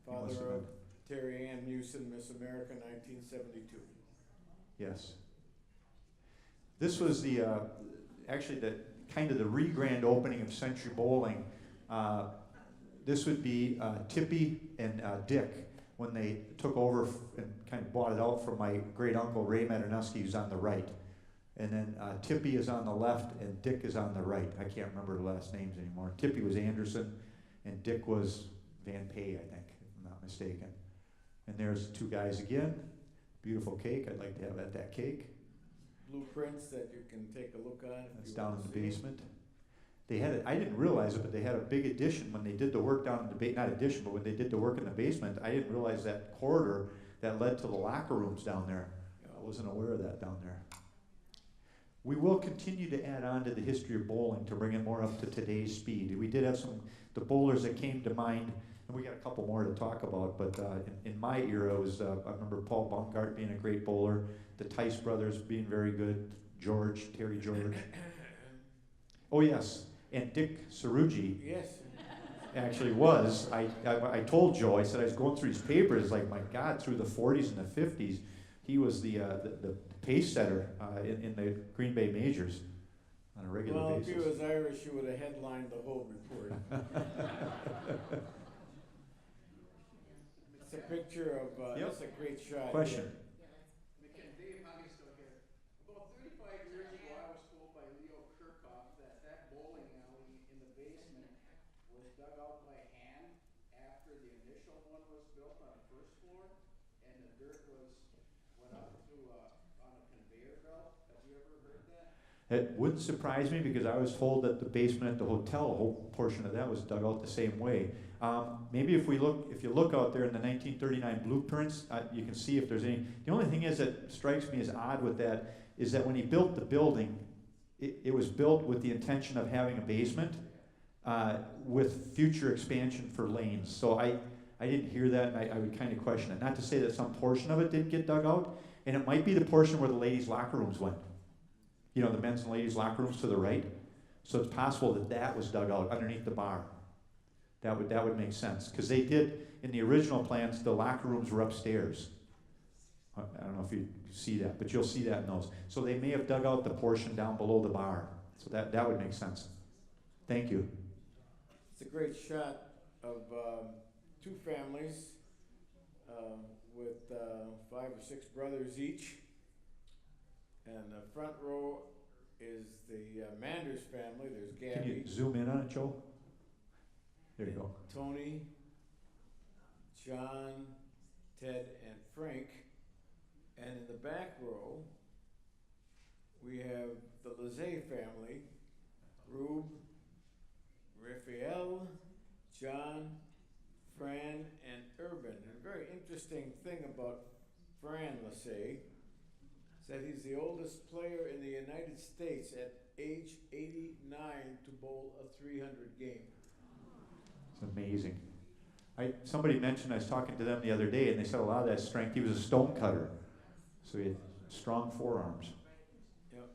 Father of Terry Ann Mewson, Miss America, 1972. Yes. This was the, actually the kind of the re-grand opening of Century Bowling. This would be Tippy and Dick when they took over and kind of bought it out from my great uncle Ray Matanuski, who's on the right. And then Tippy is on the left and Dick is on the right. I can't remember the last names anymore. Tippy was Anderson and Dick was Van Pay, I think, if I'm not mistaken. And there's the 2 guys again. Beautiful cake. I'd like to have that cake. Blueprints that you can take a look on. That's down in the basement. They had I didn't realize it, but they had a big addition when they did the work down in the not addition, but when they did the work in the basement. I didn't realize that corridor that led to the locker rooms down there. I wasn't aware of that down there. We will continue to add on to the history of bowling to bring it more up to today's speed. We did have the bowlers that came to mind, and we got a couple more to talk about, but in my era, it was, I remember Paul Baumgart being a great bowler, the Tice brothers being very good, Terry George. Oh yes, and Dick Cerrugi. Yes. Actually was. I told Joe, I said I was going through his papers, like my God, through the 40s and the 50s, he was the pace setter in the Green Bay Majors on a regular basis. Well, if he was Irish, he would have headlined the whole report. It's a picture of, Yep. that's a great shot. Question. Here. one was built on the first floor, and the dirt went out through, on a conveyor belt. Have you ever heard that? It wouldn't surprise me because I was told that the basement at the hotel, a whole portion of that was dug out the same way. Maybe if you look out there in the 1939 blueprints, you can see if there's any. The only thing is that strikes me as odd with that is that when he built the building, it was built with the intention of having a basement with future expansion for lanes. So I didn't hear that, and I would kind of question it. Not to say that some portion of it didn't get dug out, and it might be the portion where the ladies' locker rooms went. You know, the men's and ladies' locker rooms to the right. So it's possible that that was dug out underneath the bar. That would make sense, because they did, in the original plans, the locker rooms were upstairs. I don't know if you see that, but you'll see that in those. So they may have dug out the portion down below the bar. So that would make sense. Thank you. It's a great shot of two families with 5 or 6 brothers each. And the front row is the Manders family. There's Can Gabby, you zoom in on it, Joe? There you go. Tony, John, Ted, and Frank. And in the back row, we have the Lizzie family, Rube, Raphael, John, Fran, and Urban. And a very interesting thing about Fran Lizzie is that he's the oldest player in the United States at age 89 to bowl a 300 game. It's amazing. Somebody mentioned, I was talking to them the other day, and they said a lot of that strength, he was a stone cutter. So he had strong forearms. Yep.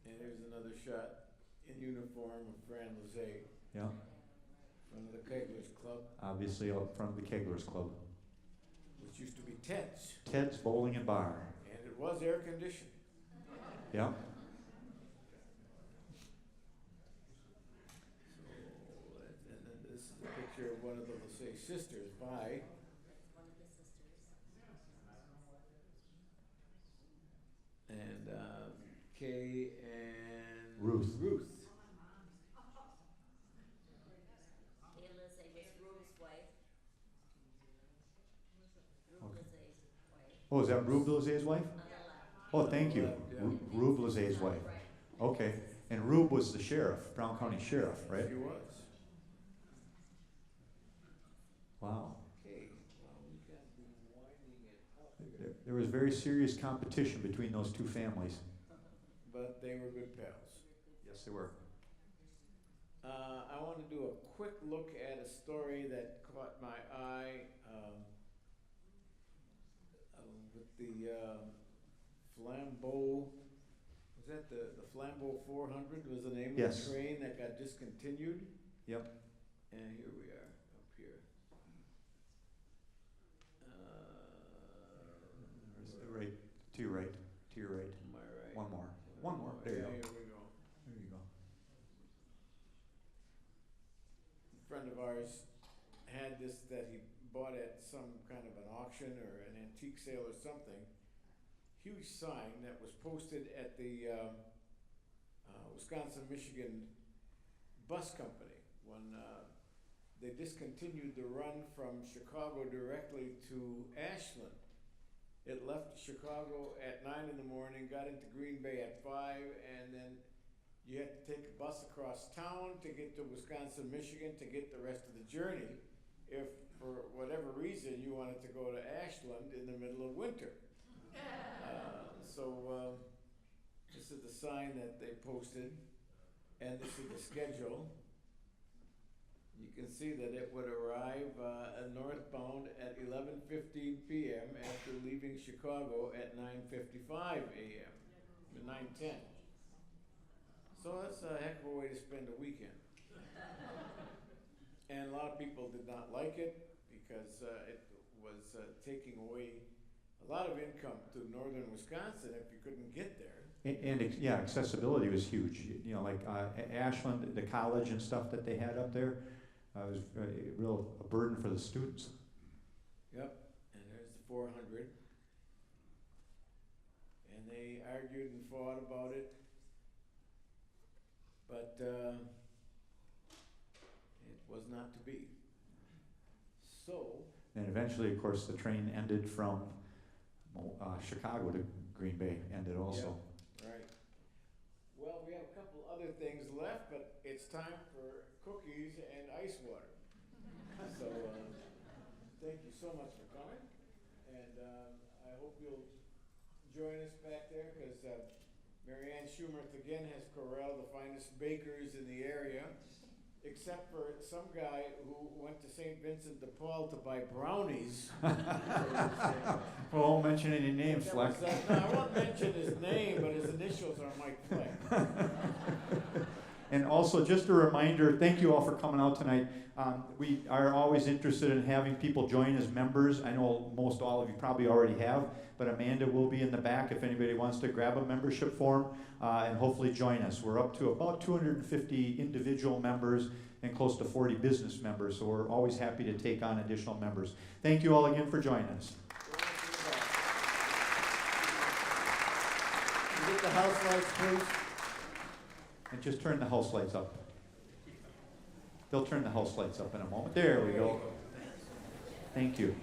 And here's another shot in uniform of Fran Lizzie. Yeah. Front of the Keglers Club, Obviously out front of the Keglers Club. which used to be Ted's. Ted's Bowling and Bar. And it was air conditioned. Yeah. And then this is a picture of one of the Lizzie sisters by. And Kay and Ruth. Ruth. Hey, Lizzie was Ruth's wife. Okay. Lizzie's wife. Oh, is that Rube Lizé's wife? On the left. Oh, thank you. Yeah. Rube Lizé's wife. Right. Okay. And Rube was the sheriff, Brown County Sheriff, right? She was. Wow. Okay, well, we got to be winding it up There, here. there was very serious competition between those two families. But they were good pals. Yes, they were. I want to do a quick look at a story that caught my eye with the Flambeau. Was that the Flambeau 400 was the name Yes. of the train that got discontinued? Yep. And here we are, up here. Right, to your right, to your right. Am I right? One more. One more. There you Yeah, go. Here we go. There you go. A friend of ours had this that he bought at some kind of an auction or an antique sale or something. Huge sign that was posted at the Wisconsin-Michigan bus company when they discontinued the run from Chicago directly to Ashland. It left Chicago at 9 in the morning, got into Green Bay at 5, and then you had to take a bus across town to get to Wisconsin, Michigan to get the rest of the journey if, for whatever reason, you wanted to go to Ashland in the middle of winter. This is the sign that they posted, and this is the schedule. You can see that it would arrive northbound at 11:15 p.m. after leaving Chicago at 9:55 a.m. 9:10. So that's a heck of a way to spend a weekend. And a lot of people did not like it because it was taking away a lot of income to northern Wisconsin if you couldn't get there. Yeah, accessibility was huge. You know, like Ashland, the college and stuff that they had up there, was a burden for the students. Yep, and there's the 400. And they argued and fought about it, but it was not to be. So, And eventually, of course, the train ended from Chicago to Green Bay, ended also. right. Well, we have a couple other things left, but it's time for cookies and ice water. So, thank you so much for coming, and I hope you'll join us back there, because Mary Ann Schumerth again has corralled the finest bakers in the area, except for some guy who went to St. Vincent de Paul to buy brownies. We won't mention any names, That Fleck. was, no, I won't mention his name, but his initials are Mike Fleck. And also, just a reminder, thank you all for coming out tonight. We are always interested in having people join as members. I know most all of you probably already have, but Amanda will be in the back if anybody wants to grab a membership form and hopefully join us. We're up to about 250 individual members and close to 40 business members, so we're always happy to take on additional members. Thank you all again for joining us. You get the house lights, please. And just turn the house lights up. They'll turn the house lights up in a moment. There we go. Thank you.